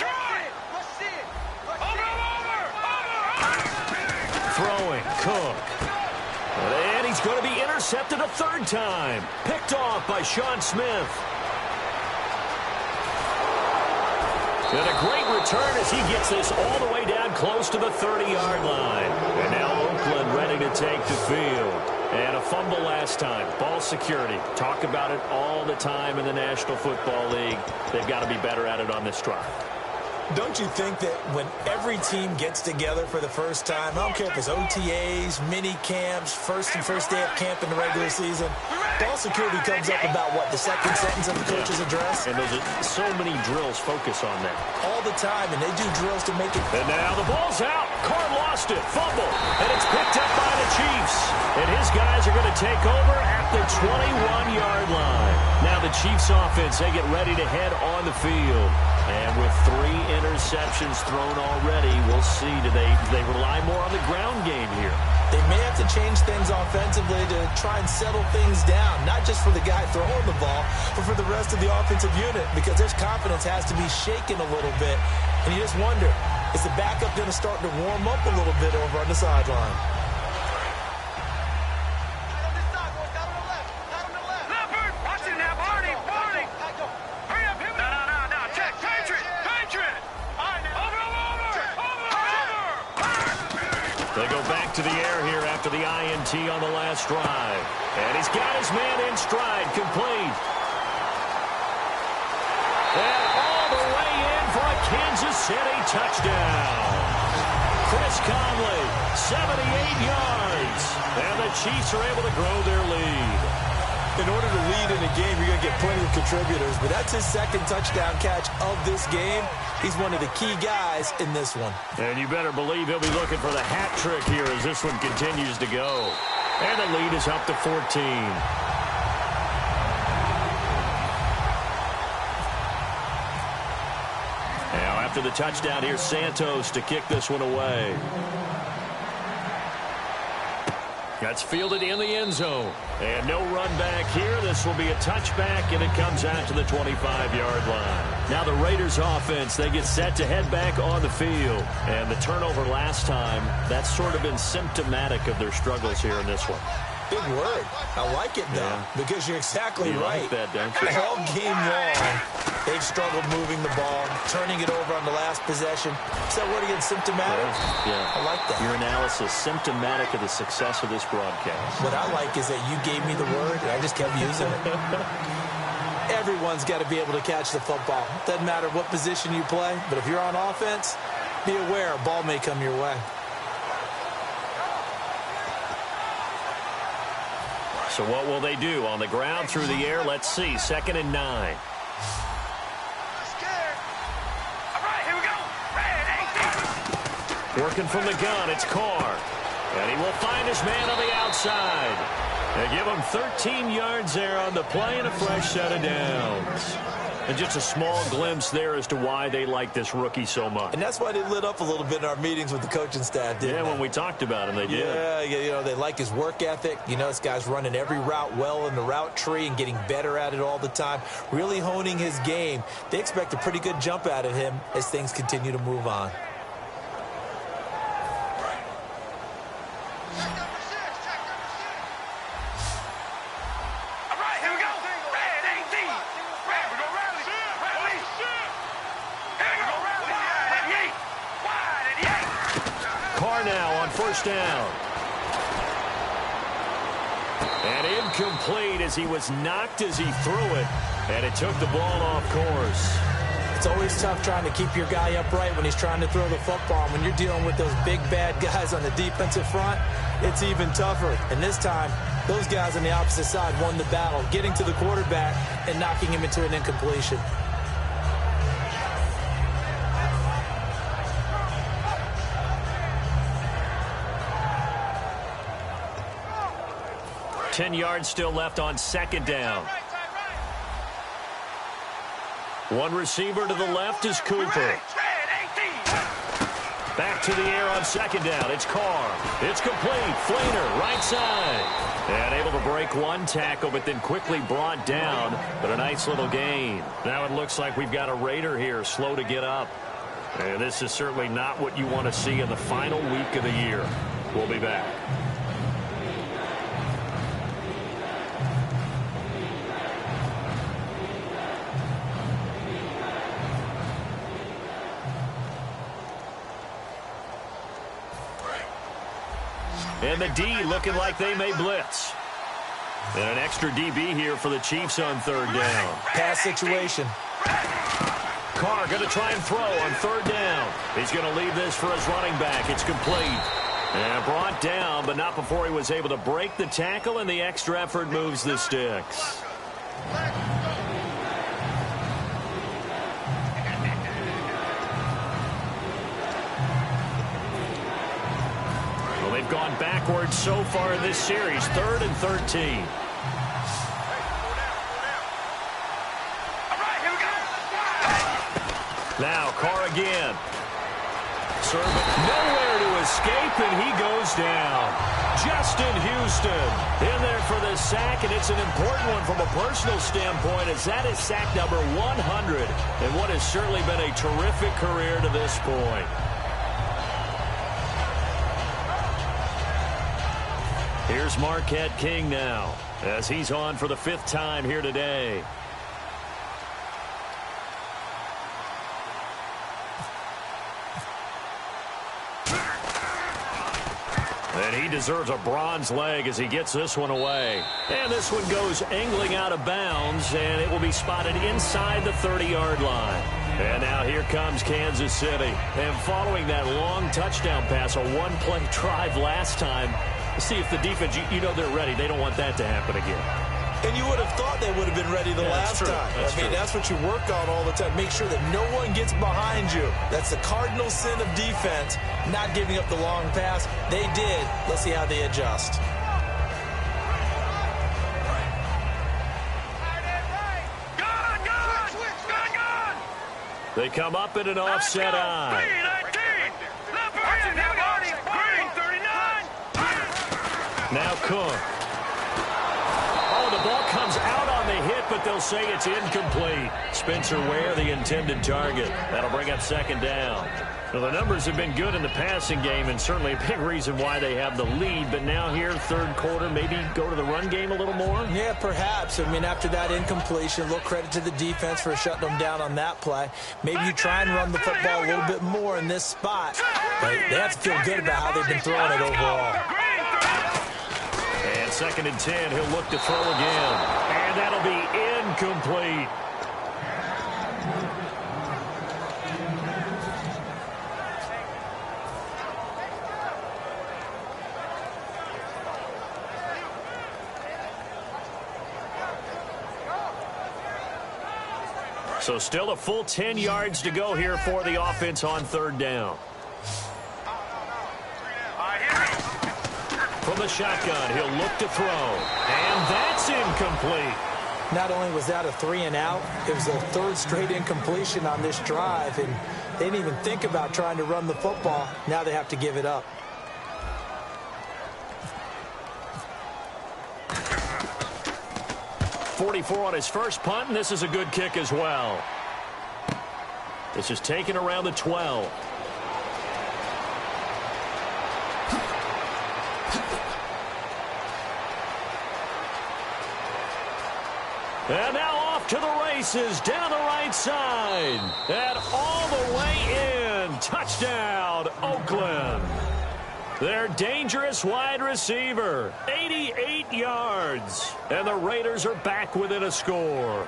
Throwing, Cook. And he's going to be intercepted a 3rd time. Picked off by Sean Smith. And a great return as he gets this all the way down close to the 30-yard line. And now Oakland ready to take the field. And a fumble last time. Ball security. Talk about it all the time in the National Football League. They've got to be better at it on this drive. Don't you think that when every team gets together for the first time, I don't care if it's OTAs, mini camps, first day of camp in the regular season, ball security comes up about, what, the second sentence of the coach's address? And there's so many drills focus on that. All the time, and they do drills to make it. And now the ball's out. Carr lost it. Fumble. And it's picked up by the Chiefs. And his guys are going to take over at the 21-yard line. Now the Chiefs offense, they get ready to head on the field. And with 3 interceptions thrown already, we'll see. Do they rely more on the ground game here? They may have to change things offensively to try and settle things down, not just for the guy throwing the ball, but for the rest of the offensive unit, because their confidence has to be shaken a little bit. And you just wonder, is the backup going to start to warm up a little bit over on the sideline? They go back to the air here after the INT on the last drive. And he's got his man in stride, complete. And all the way in for a Kansas City touchdown. Chris Conley, 78 yards. And the Chiefs are able to grow their lead. In order to lead in a game, you're going to get plenty of contributors, but that's his second touchdown catch of this game. He's one of the key guys in this one. And you better believe he'll be looking for the hat trick here as this one continues to go. And the lead is up to 14. Now after the touchdown, here's Santos to kick this one away. That's fielded in the end zone. And no run back here. This will be a touchback, and it comes out to the 25-yard line. Now the Raiders offense, they get set to head back on the field. And the turnover last time, that's sort of been symptomatic of their struggles here in this one. Big word. I like it, though, because you're exactly right. Like that, don't you? All game long, they've struggled moving the ball, turning it over on the last possession. Is that word again, symptomatic? Yeah. I like that. Your analysis, symptomatic of the success of this broadcast. What I like is that you gave me the word, and I just kept using it. Everyone's got to be able to catch the football. Doesn't matter what position you play, but if you're on offense, be aware a ball may come your way. So what will they do? On the ground, through the air, let's see. 2nd and 9. All right, here we go. Red 18. Working from the gun, it's Carr. And he will find his man on the outside. They give him 13 yards there on the play and a fresh set of downs. And just a small glimpse there as to why they like this rookie so much. And that's why they lit up a little bit in our meetings with the coaching staff, didn't they? When we talked about him, they did. Yeah, you know, they like his work ethic. You know, this guy's running every route well in the route tree and getting better at it all the time, really honing his game. They expect a pretty good jump out of him as things continue to move on. First down. And incomplete as he was knocked as he threw it. And it took the ball off course. It's always tough trying to keep your guy upright when he's trying to throw the football. When you're dealing with those big, bad guys on the defensive front, it's even tougher. And this time, those guys on the opposite side won the battle, getting to the quarterback and knocking him into an incompletion. 10 yards still left on 2nd down. One receiver to the left is Cooper. Back to the air on 2nd down. It's Carr. It's complete. Flainer, right side. And able to break one tackle, but then quickly brought down. But a nice little gain. Now it looks like we've got a Raider here, slow to get up. And this is certainly not what you want to see in the final week of the year. We'll be back. And the D looking like they may blitz. And an extra DB here for the Chiefs on 3rd down. Pass situation. Carr going to try and throw on 3rd down. He's going to leave this for his running back. It's complete. And brought down, but not before he was able to break the tackle, and the extra effort moves the sticks. They've gone backwards so far in this series. 3rd and 13. Now Carr again. Servant nowhere to escape, and he goes down. Justin Houston in there for the sack, and it's an important one from a personal standpoint, as that is sack number 100 and what has certainly been a terrific career to this point. Here's Marquette King now, as he's on for the 5th time here today. And he deserves a bronze leg as he gets this one away. And this one goes angling out of bounds, and it will be spotted inside the 30-yard line. And now here comes Kansas City. And following that long touchdown pass, a one-play drive last time, see if the defense, you know they're ready. They don't want that to happen again. And you would have thought they would have been ready the last time. That's what you work on all the time. Make sure that no one gets behind you. That's the cardinal sin of defense, not giving up the long pass. They did. Let's see how they adjust. They come up in an offset eye. Now Cook. Oh, the ball comes out on the hit, but they'll say it's incomplete. Spencer Ware, the intended target. That'll bring up second down. Well, the numbers have been good in the passing game, and certainly a big reason why they have the lead. But now here, third quarter, maybe go to the run game a little more? Yeah, perhaps. I mean, after that incompletion, a little credit to the defense for shutting them down on that play. Maybe you try and run the football a little bit more in this spot. But they have to feel good about how they've been throwing it overall. And 2nd and 10, he'll look to throw again. And that'll be incomplete. So still a full 10 yards to go here for the offense on third down. From the shotgun, he'll look to throw. And that's incomplete. Not only was that a 3-and-out, it was their third straight incompletion on this drive, and they didn't even think about trying to run the football. Now they have to give it up. .44 on his first punt, and this is a good kick as well. This is taken around the 12. And now off to the races, down the right side. And all the way in. Touchdown, Oakland. Their dangerous wide receiver, 88 yards. And the Raiders are back within a score.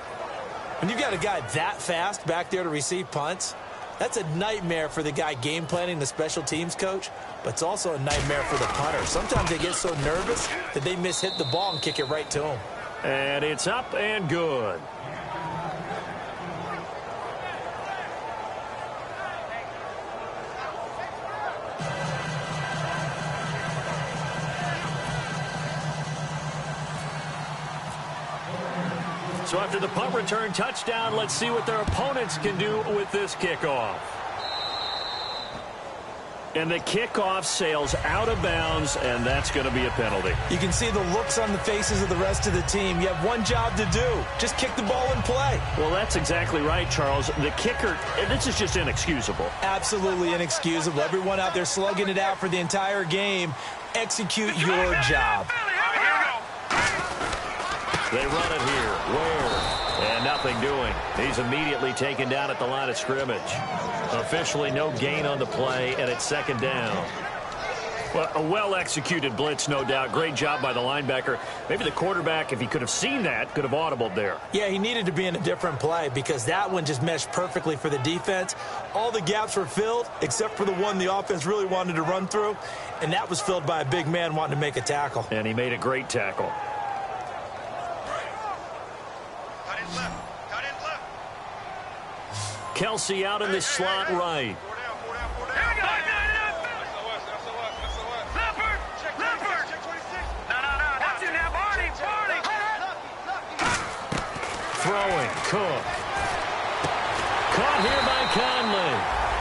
When you've got a guy that fast back there to receive punts, that's a nightmare for the guy game planning, the special teams coach, but it's also a nightmare for the punter. Sometimes they get so nervous that they mishit the ball and kick it right to him. And it's up and good. So after the punt return touchdown, let's see what their opponents can do with this kickoff. And the kickoff sails out of bounds, and that's going to be a penalty. You can see the looks on the faces of the rest of the team. You have one job to do. Just kick the ball and play. Well, that's exactly right, Charles. The kicker, this is just inexcusable. Absolutely inexcusable. Everyone out there slugging it out for the entire game. Execute your job. They run it here. Where? And nothing doing. He's immediately taken down at the line of scrimmage. Officially no gain on the play, and it's second down. Well, a well-executed blitz, no doubt. Great job by the linebacker. Maybe the quarterback, if he could have seen that, could have audibled there. Yeah, he needed to be in a different play because that one just meshed perfectly for the defense. All the gaps were filled except for the one the offense really wanted to run through, and that was filled by a big man wanting to make a tackle. And he made a great tackle. Kelsey out in the slot right. Throwing, Cook. Caught here by Conley.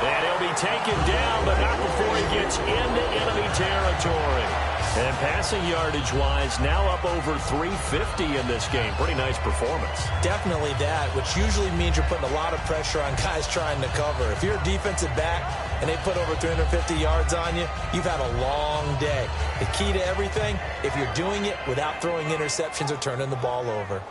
And he'll be taken down, but not before he gets into enemy territory. And passing yardage-wise, now up over 350 in this game. Pretty nice performance. Definitely that, which usually means you're putting a lot of pressure on guys trying to cover. If you're a defensive back and they put over 350 yards on you, you've had a long day. The key to everything, if you're doing it without throwing interceptions or turning the ball over.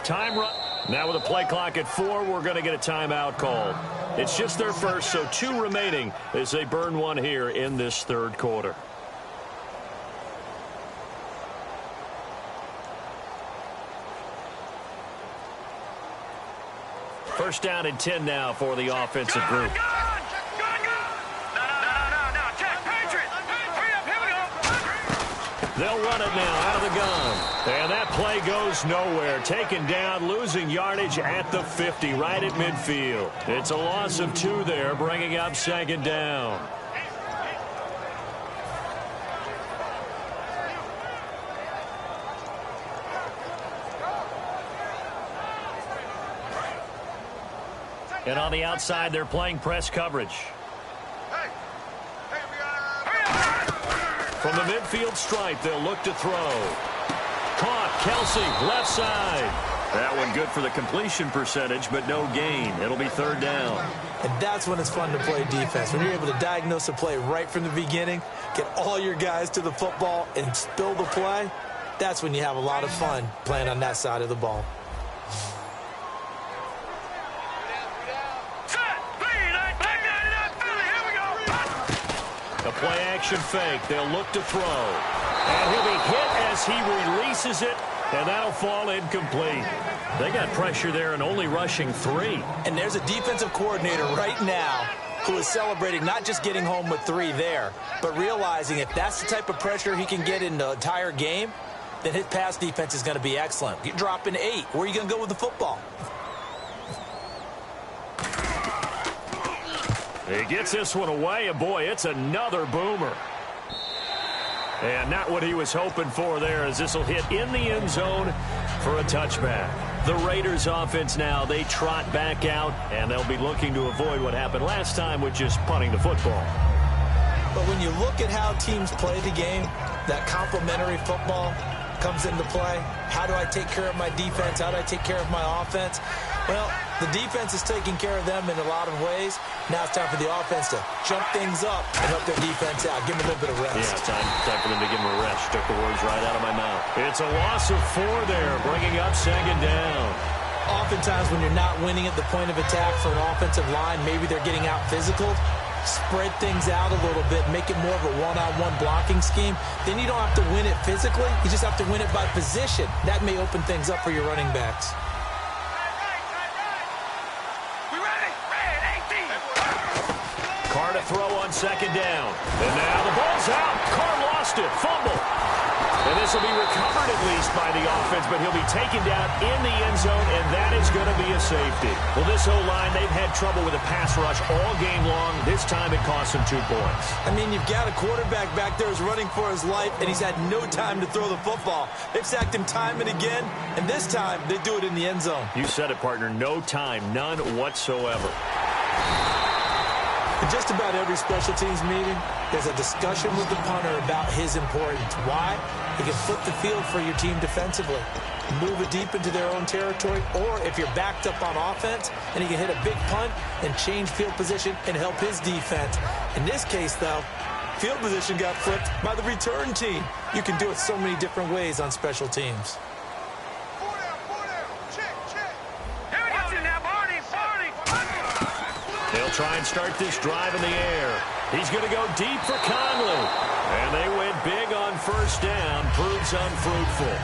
Time run. Now with a play clock at 4, we're going to get a timeout called. It's just their first, so 2 remaining as they burn one here in this third quarter. First down and 10 now for the offensive group. They'll run it now out of the gun. And that play goes nowhere. Taken down, losing yardage at the 50, right at midfield. It's a loss of 2 there, bringing up second down. And on the outside, they're playing press coverage. From the midfield stripe, they'll look to throw. Caught, Kelsey, left side. That one good for the completion percentage, but no gain. It'll be third down. And that's when it's fun to play defense. When you're able to diagnose a play right from the beginning, get all your guys to the football, and spill the play, that's when you have a lot of fun playing on that side of the ball. A play-action fake. They'll look to throw. And he'll be hit as he releases it, and that'll fall incomplete. They got pressure there and only rushing 3. And there's a defensive coordinator right now who is celebrating not just getting home with 3 there, but realizing if that's the type of pressure he can get in the entire game, then his pass defense is going to be excellent. You're dropping 8. Where are you going to go with the football? He gets this one away, and boy, it's another boomer. And not what he was hoping for there, as this will hit in the end zone for a touchback. The Raiders offense now, they trot back out, and they'll be looking to avoid what happened last time, which is punting the football. But when you look at how teams play the game, that complementary football comes into play. How do I take care of my defense? How do I take care of my offense? Well, the defense is taking care of them in a lot of ways. Now it's time for the offense to jump things up and help their defense out. Give them a little bit of rest. Yeah, time for them to give them a rest. Took the words right out of my mouth. It's a loss of 4 there, bringing up second down. Oftentimes when you're not winning at the point of attack for an offensive line, maybe they're getting out physical. Spread things out a little bit, make it more of a one-on-one blocking scheme. Then you don't have to win it physically. You just have to win it by position. That may open things up for your running backs. Carr to throw on second down. And now the ball's out. Carr lost it. Fumble. And this will be recovered at least by the offense, but he'll be taken down in the end zone, and that is going to be a safety. Well, this O-line, they've had trouble with a pass rush all game long. This time it cost them 2 points. I mean, you've got a quarterback back there who's running for his life, and he's had no time to throw the football. They've sacked him time and again, and this time they do it in the end zone. You said it, partner. No time. None whatsoever. In just about every special teams meeting, there's a discussion with the punter about his importance. Why? He can flip the field for your team defensively, move it deep into their own territory, or if you're backed up on offense, and he can hit a big punt and change field position and help his defense. In this case, though, field position got flipped by the return team. You can do it so many different ways on special teams. They'll try and start this drive in the air. He's going to go deep for Conley. And they went big on first down. Proves unfruitful.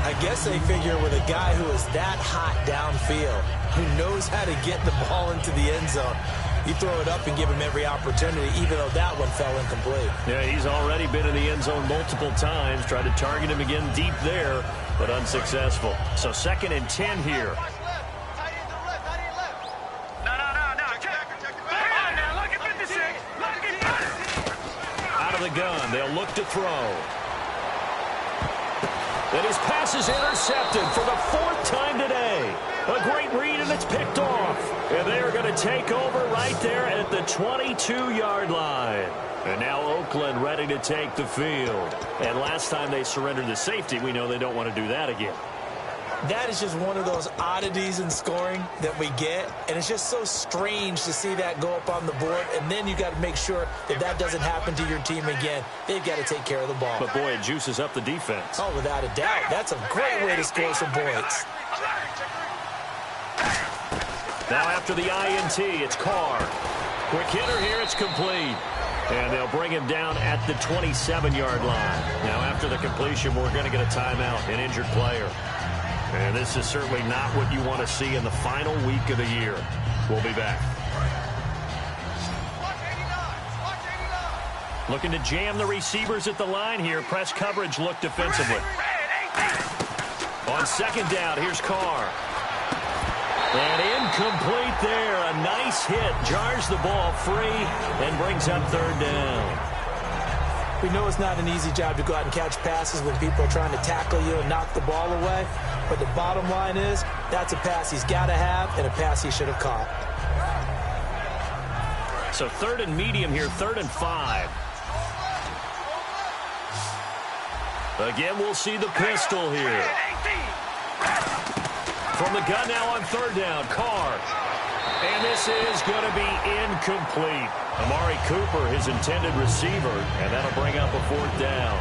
I guess they figure with a guy who is that hot downfield, who knows how to get the ball into the end zone, you throw it up and give him every opportunity, even though that one fell incomplete. Yeah, he's already been in the end zone multiple times. Tried to target him again deep there, but unsuccessful. So 2nd and 10 here. The gun. They'll look to throw. And his pass is intercepted for the 4th time today. A great read, and it's picked off. And they are going to take over right there at the 22-yard line. And now Oakland ready to take the field. And last time they surrendered the safety, we know they don't want to do that again. That is just one of those oddities in scoring that we get, and it's just so strange to see that go up on the board, and then you got to make sure that that doesn't happen to your team again. They've got to take care of the ball. But, boy, it juices up the defense. Oh, without a doubt. That's a great way to score some points. Now after the INT, it's Carr. Quick hitter here, it's complete. And they'll bring him down at the 27-yard line. Now after the completion, we're going to get a timeout, an injured player. And this is certainly not what you want to see in the final week of the year. We'll be back. Looking to jam the receivers at the line here. Press coverage look defensively. On second down, here's Carr. And incomplete there. A nice hit. Jars the ball free and brings up third down. We know it's not an easy job to go out and catch passes when people are trying to tackle you and knock the ball away. But the bottom line is, that's a pass he's got to have and a pass he should have caught. So third and medium here, 3rd and 5. Again, we'll see the pistol here. From the gun now on third down, Carr. And this is going to be incomplete. Amari Cooper, his intended receiver, and that'll bring up a 4th down.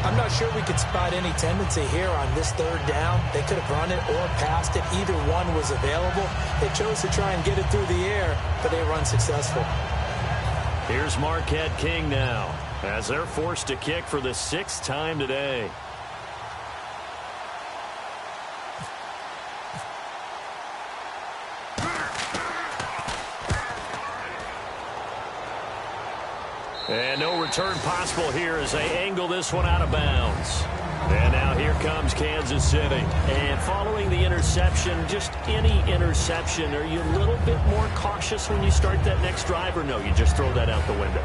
I'm not sure we could spot any tendency here on this 3rd down. They could have run it or passed it. Either one was available. They chose to try and get it through the air, but they were unsuccessful. Here's Marquette King now, as they're forced to kick for the 6th time today. And no return possible here as they angle this one out of bounds. And now here comes Kansas City. And following the interception, just any interception, are you a little bit more cautious when you start that next drive, or no, you just throw that out the window?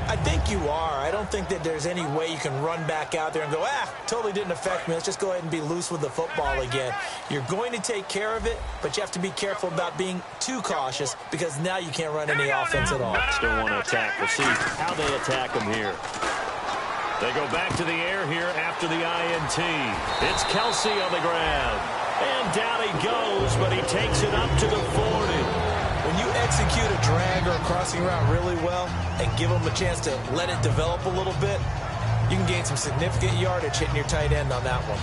I think you are. I don't think that there's any way you can run back out there and go, totally didn't affect me. Let's just go ahead and be loose with the football again. You're going to take care of it, but you have to be careful about being too cautious because now you can't run any offense at all. Still want to attack. We'll see how they attack them here. They go back to the air here after the INT. It's Kelsey on the ground. And down he goes, but he takes it up to the 40. When you execute a drag or a crossing route really well and give them a chance to let it develop a little bit, you can gain some significant yardage hitting your tight end on that one.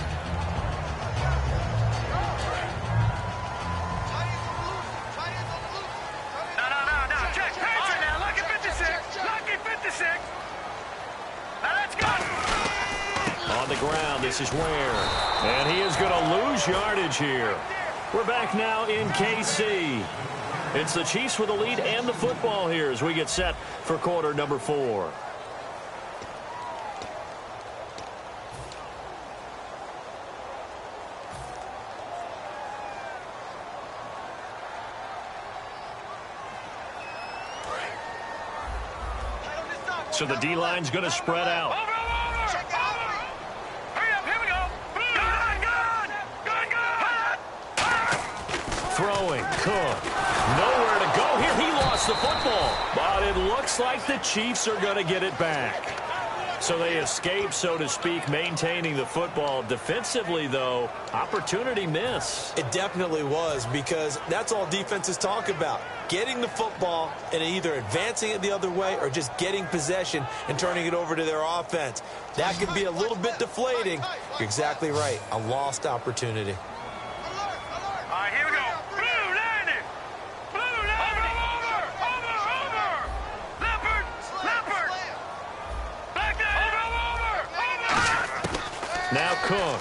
No. Check. All right, now, lucky 56. Lucky 56. Now, let's go. On the ground, this is Ware. And he is going to lose yardage here. We're back now in KC. It's the Chiefs with the lead and the football here as we get set for quarter number 4. So the D-line's going to spread out. Hurry up, here we go. Good. Throwing, Cook. Nowhere to go here. He lost the football. But it looks like the Chiefs are going to get it back. So they escape, so to speak, maintaining the football. Defensively, though, opportunity miss. It definitely was, because that's all defenses talk about. Getting the football and either advancing it the other way or just getting possession and turning it over to their offense. That could be a little bit deflating. You're exactly right. A lost opportunity. All right, here we go. Blue landing. Over. Leopard. Back there. Over. Now Cook.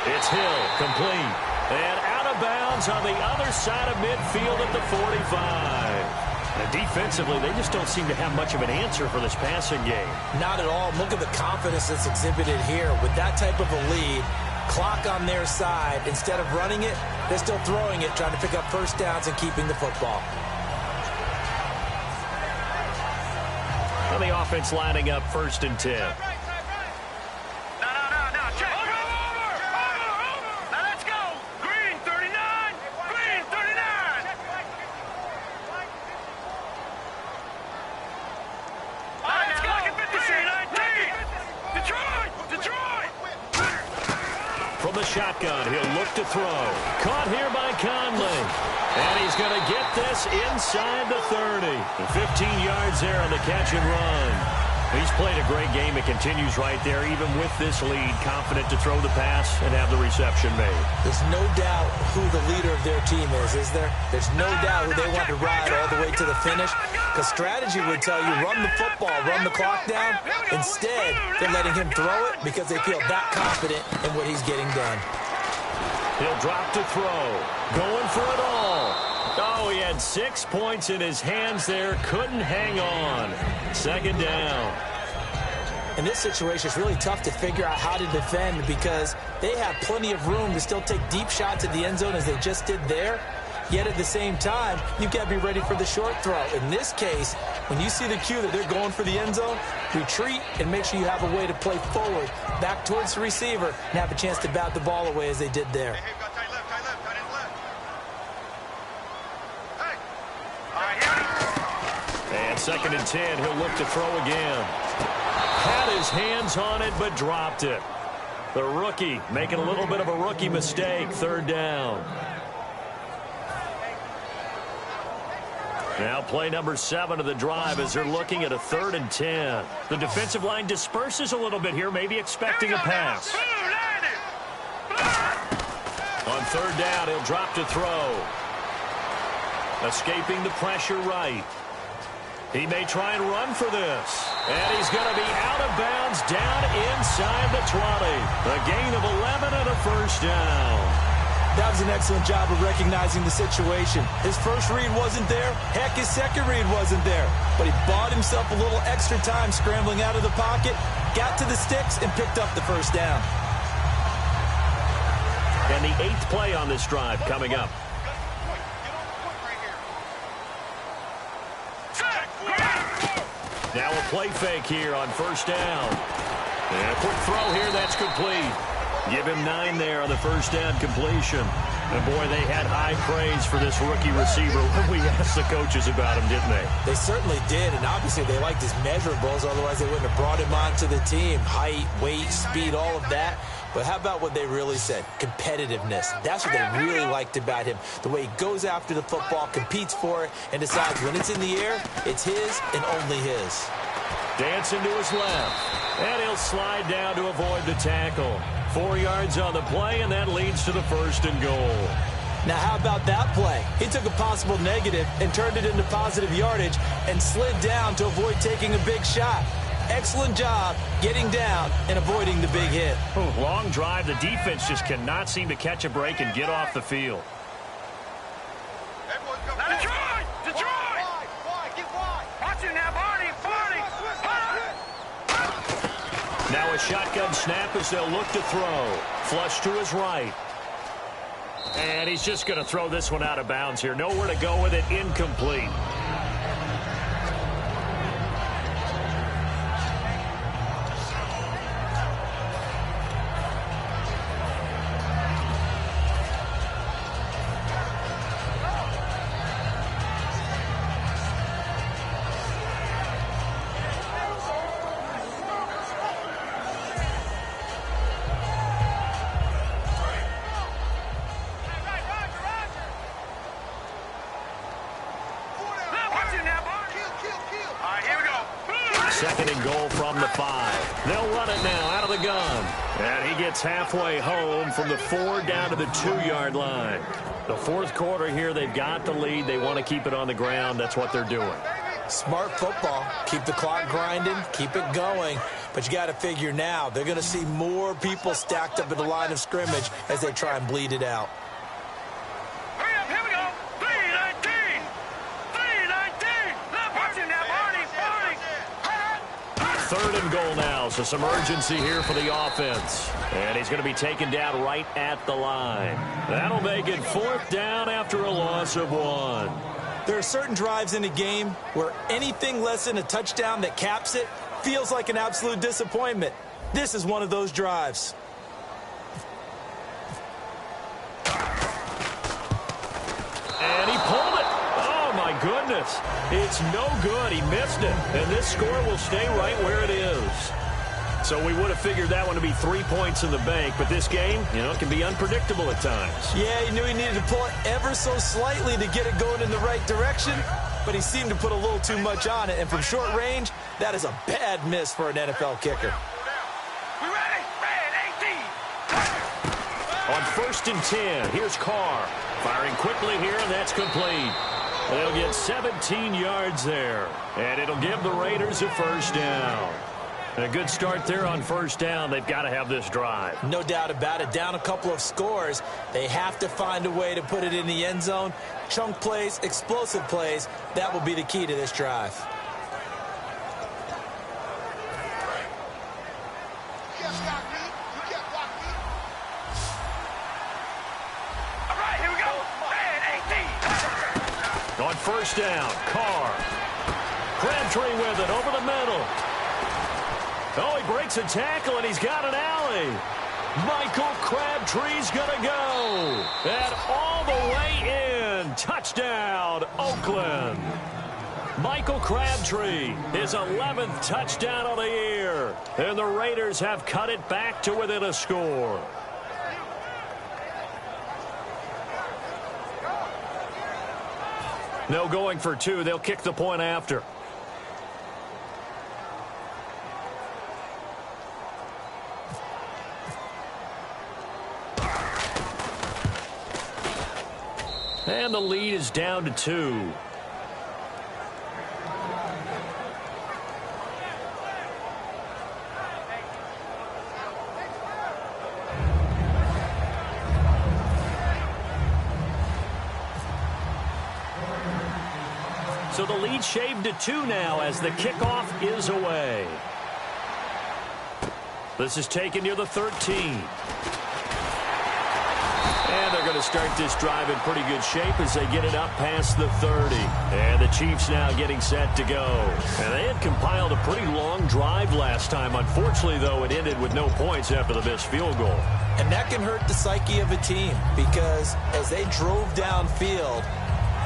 It's Hill, complete. And out of bounds on the other side of midfield at the 45. And defensively, they just don't seem to have much of an answer for this passing game. Not at all. Look at the confidence that's exhibited here. With that type of a lead, clock on their side, instead of running it, they're still throwing it, trying to pick up first downs and keeping the football. And the offense lining up 1st and 10. No. Check. Over. Now let's go. Green 39. All right, let's go. Detroit. From the shotgun, he'll look to throw. Caught here by Conley. And he's going to get this inside the 30. 15 yards there on the catch and run. He's played a great game. It continues right there, even with this lead, confident to throw the pass and have the reception made. There's no doubt who the leader of their team is there? There's no doubt who they want to ride all the way to the finish. Because strategy would tell you, run the football, run the clock down. Instead, they're letting him throw it because they feel that confident in what he's getting done. He'll drop to throw. Going for it all. Oh, he had 6 points in his hands there. Couldn't hang on. Second down. In this situation, it's really tough to figure out how to defend because they have plenty of room to still take deep shots at the end zone as they just did there. Yet at the same time, you've got to be ready for the short throw. In this case, when you see the cue that they're going for the end zone, retreat and make sure you have a way to play forward, back towards the receiver, and have a chance to bat the ball away as they did there. And 2nd and 10, he'll look to throw again. Had his hands on it, but dropped it. The rookie making a little bit of a rookie mistake. 3rd down. Now play number 7 of the drive as they're looking at a 3rd and 10. The defensive line disperses a little bit here, maybe expecting a pass. On 3rd down, he'll drop to throw. Escaping the pressure right. He may try and run for this. And he's going to be out of bounds down inside the 20. A gain of 11 and a 1st down. That was an excellent job of recognizing the situation. His first read wasn't there. Heck, his second read wasn't there. But he bought himself a little extra time scrambling out of the pocket, got to the sticks, and picked up the 1st down. And the 8th play on this drive coming up. Now a play fake here on 1st down. And a quick throw here, that's complete. Give him 9 there on the 1st down completion. And, boy, they had high praise for this rookie receiver when we asked the coaches about him, didn't they? They certainly did, and obviously they liked his measurables, otherwise they wouldn't have brought him onto the team. Height, weight, speed, all of that. But how about what they really said? Competitiveness. That's what they really liked about him. The way he goes after the football, competes for it, and decides when it's in the air, it's his and only his. Dancing to his left. And he'll slide down to avoid the tackle. 4 yards on the play, and that leads to the 1st and goal. Now, how about that play? He took a possible negative and turned it into positive yardage and slid down to avoid taking a big shot. Excellent job getting down and avoiding the big hit. Long drive. The defense just cannot seem to catch a break and get off the field. Detroit! Detroit! Get wide! Watch it now, Barney! Now a shotgun snap as they'll look to throw. Flush to his right. And he's just going to throw this one out of bounds here. Nowhere to go with it. Incomplete. Second and goal from the 5. They'll run it now out of the gun. And he gets halfway home from the 4 down to the 2-yard line. The 4th quarter here, they've got the lead. They want to keep it on the ground. That's what they're doing. Smart football. Keep the clock grinding. Keep it going. But you got to figure now, they're going to see more people stacked up at the line of scrimmage as they try and bleed it out. Hurry up, here we go. 3-19. 3-19. Watch it now, Barney. 3rd and goal now, so some urgency here for the offense. And he's going to be taken down right at the line. That'll make it 4th down after a loss of 1. There are certain drives in a game where anything less than a touchdown that caps it feels like an absolute disappointment. This is one of those drives. And he pulled it. Oh, my goodness. It's no good. He missed it. And this score will stay right where it is. So we would have figured that one to be 3 points in the bank. But this game, it can be unpredictable at times. Yeah, he knew he needed to pull it ever so slightly to get it going in the right direction. but he seemed to put a little too much on it. And from short range, that is a bad miss for an NFL kicker. We ready? Red 18. On 1st and 10, here's Carr. Firing quickly here, and that's complete. They'll get 17 yards there, and it'll give the Raiders a first down. A good start there on first down. They've got to have this drive. No doubt about it. Down a couple of scores. They have to find a way to put it in the end zone. Chunk plays, explosive plays. That will be the key to this drive. All right, here we go. Red 18. On first down, Carr. Crabtree with it over the middle. Oh, he breaks a tackle, and he's got an alley. Michael Crabtree's going to go. And all the way in. Touchdown, Oakland. Michael Crabtree, his 11th touchdown of the year. And the Raiders have cut it back to within a score. No going for two. They'll kick the point after. And the lead is down to 2. So the lead shaved to 2 now as the kickoff is away. This is taken near the 13. And they're going to start this drive in pretty good shape as they get it up past the 30. And the Chiefs now getting set to go. And they had compiled a pretty long drive last time. Unfortunately, though, it ended with no points after the missed field goal. And that can hurt the psyche of a team because as they drove downfield,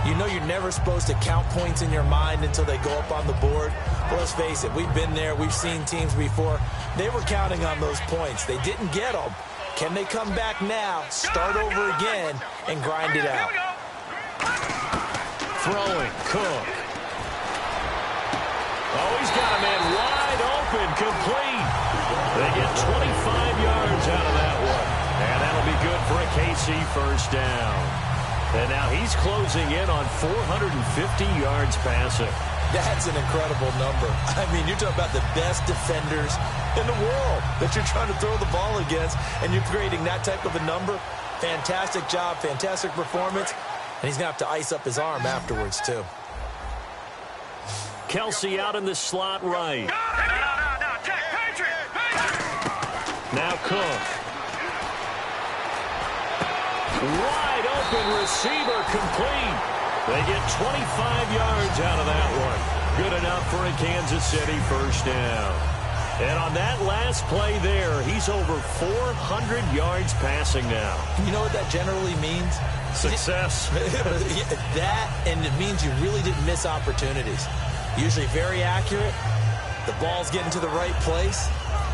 you know you're never supposed to count points in your mind until they go up on the board. Well, let's face it, we've been there. We've seen teams before. They were counting on those points. They didn't get them. Can they come back now, start over again, and grind it out? Throwing, Cook. Oh, he's got a man wide open, complete. They get 25 yards out of that one. And that'll be good for a KC first down. And now he's closing in on 450 yards passing. That's an incredible number. I mean, you're talking about the best defenders in the world that you're trying to throw the ball against, and you're creating that type of a number. Fantastic job, fantastic performance, and he's going to have to ice up his arm afterwards, too. Kelsey out in the slot right. No, check. Patriot. Now Cook. Wide open receiver complete. They get 25 yards out of that one. Good enough for a Kansas City first down. And on that last play there, he's over 400 yards passing now. You know what that generally means? Success. That, and it means you really didn't miss opportunities. Usually very accurate. The ball's getting to the right place.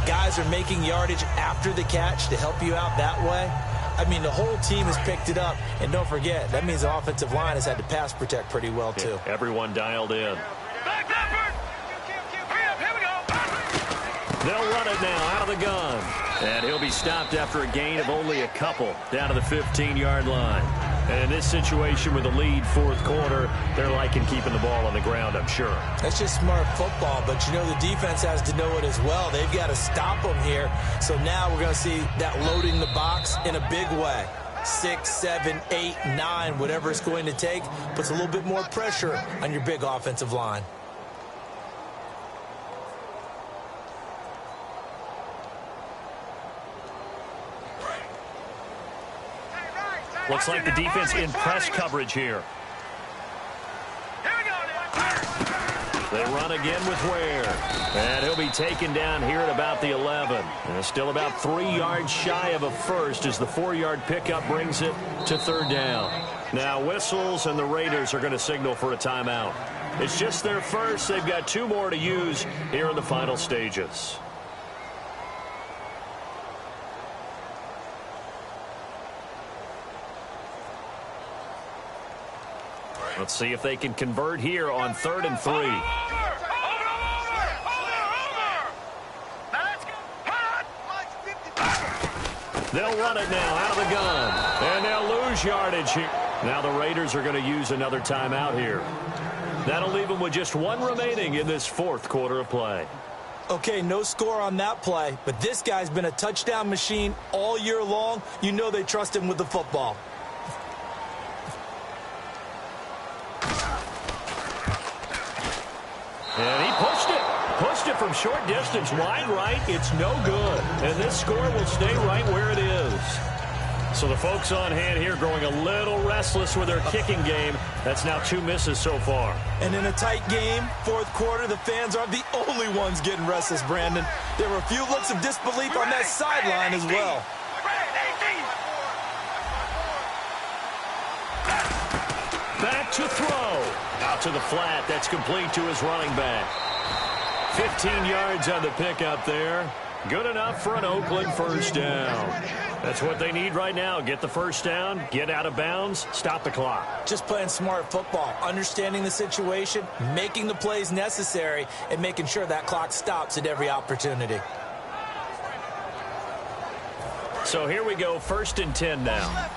Guys are making yardage after the catch to help you out that way. I mean, the whole team has picked it up. And don't forget, that means the offensive line has had to pass protect pretty well, too. Yeah, everyone dialed in. Back leopard. Hurry up, here we go. They'll run it now out of the gun. And he'll be stopped after a gain of only a couple down to the 15-yard line. And in this situation with the lead fourth quarter, they're liking keeping the ball on the ground, I'm sure. That's just smart football, but you know the defense has to know it as well. They've got to stop them here. So now we're going to see that loading the box in a big way. 6, 7, 8, 9, whatever it's going to take, puts a little bit more pressure on your big offensive line. Looks like the defense in press coverage here. Here we go now. They run again with Ware. And he'll be taken down here at about the 11. And still about 3 yards shy of a first as the 4-yard pickup brings it to third down. Now whistles and the Raiders are going to signal for a timeout. It's just their first. They've got 2 more to use here in the final stages. Let's see if they can convert here on 3rd and 3. They'll run it now out of the gun, and they'll lose yardage here. Now the Raiders are going to use another timeout here. That'll leave them with just one remaining in this 4th quarter of play. Okay, no score on that play, but this guy's been a touchdown machine all year long. You know they trust him with the football. And he pushed it. Pushed it from short distance, wide right. It's no good. And this score will stay right where it is. So the folks on hand here growing a little restless with their kicking game. That's now 2 misses so far. And in a tight game, 4th quarter, the fans aren't the only ones getting restless, Brandon. There were a few looks of disbelief on that sideline as well. Back to throw. Out to the flat. That's complete to his running back. 15 yards on the pickup there. Good enough for an Oakland first down. That's what they need right now. Get the first down, get out of bounds, stop the clock. Just playing smart football, understanding the situation, making the plays necessary, and making sure that clock stops at every opportunity. So here we go, 1st and 10 now.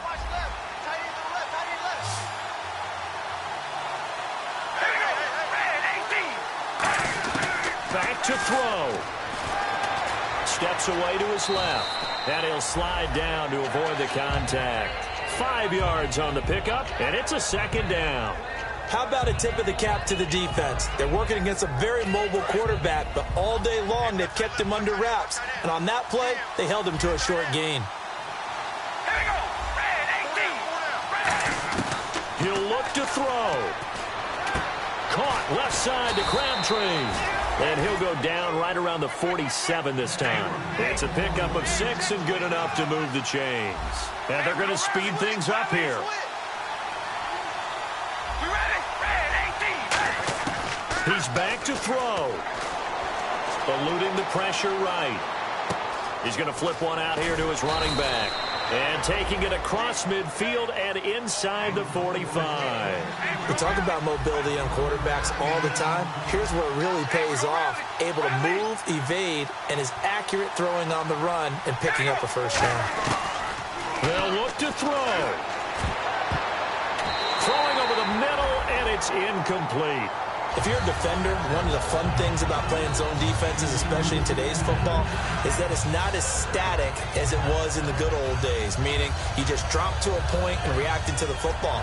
Back to throw. Steps away to his left. And he'll slide down to avoid the contact. 5 yards on the pickup, and it's a 2nd down. How about a tip of the cap to the defense? They're working against a very mobile quarterback, but all day long they've kept him under wraps. And on that play, they held him to a short gain. He'll look to throw. Caught left side to Crabtree. And he'll go down right around the 47 this time. It's a pickup of 6 and good enough to move the chains. And they're going to speed things up here. He's back to throw. Eluding the pressure right. He's going to flip one out here to his running back. And taking it across midfield and inside the 45. We talk about mobility on quarterbacks all the time. Here's where it really pays off. Able to move, evade, and is accurate throwing on the run and picking up a first down. They'll look to throw. Throwing over the middle, and it's incomplete. If you're a defender, one of the fun things about playing zone defenses, especially in today's football, is that it's not as static as it was in the good old days, meaning you just drop to a point and reacted to the football.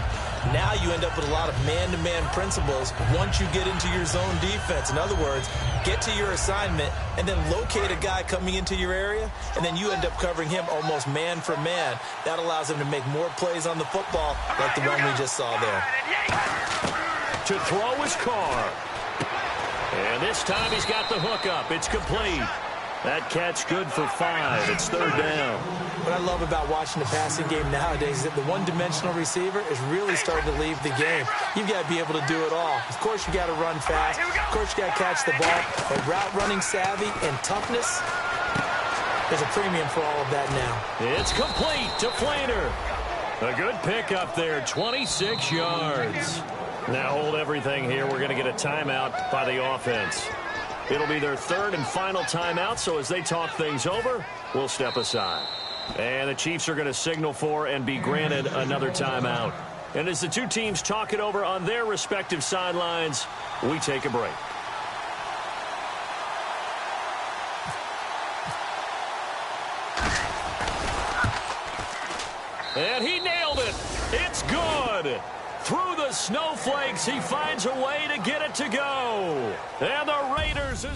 Now you end up with a lot of man-to-man principles once you get into your zone defense. In other words, get to your assignment and then locate a guy coming into your area, and then you end up covering him almost man for man. That allows him to make more plays on the football like the one we just saw there. To throw his car. And this time he's got the hook up. It's complete. That catch good for 5. It's 3rd down. What I love about watching the passing game nowadays is that the one-dimensional receiver is really starting to leave the game. You've got to be able to do it all. Of course, you got to run fast. Of course, you got to catch the ball. But route running savvy and toughness, there's a premium for all of that now. It's complete to Flainer. A good pickup there, 26 yards. Now hold everything here. We're going to get a timeout by the offense. It'll be their 3rd and final timeout, so as they talk things over, we'll step aside. And the Chiefs are going to signal for and be granted another timeout. And as the two teams talk it over on their respective sidelines, we take a break. And he nailed it. It's good. Through the snowflakes, he finds a way to get it to go. And the Raiders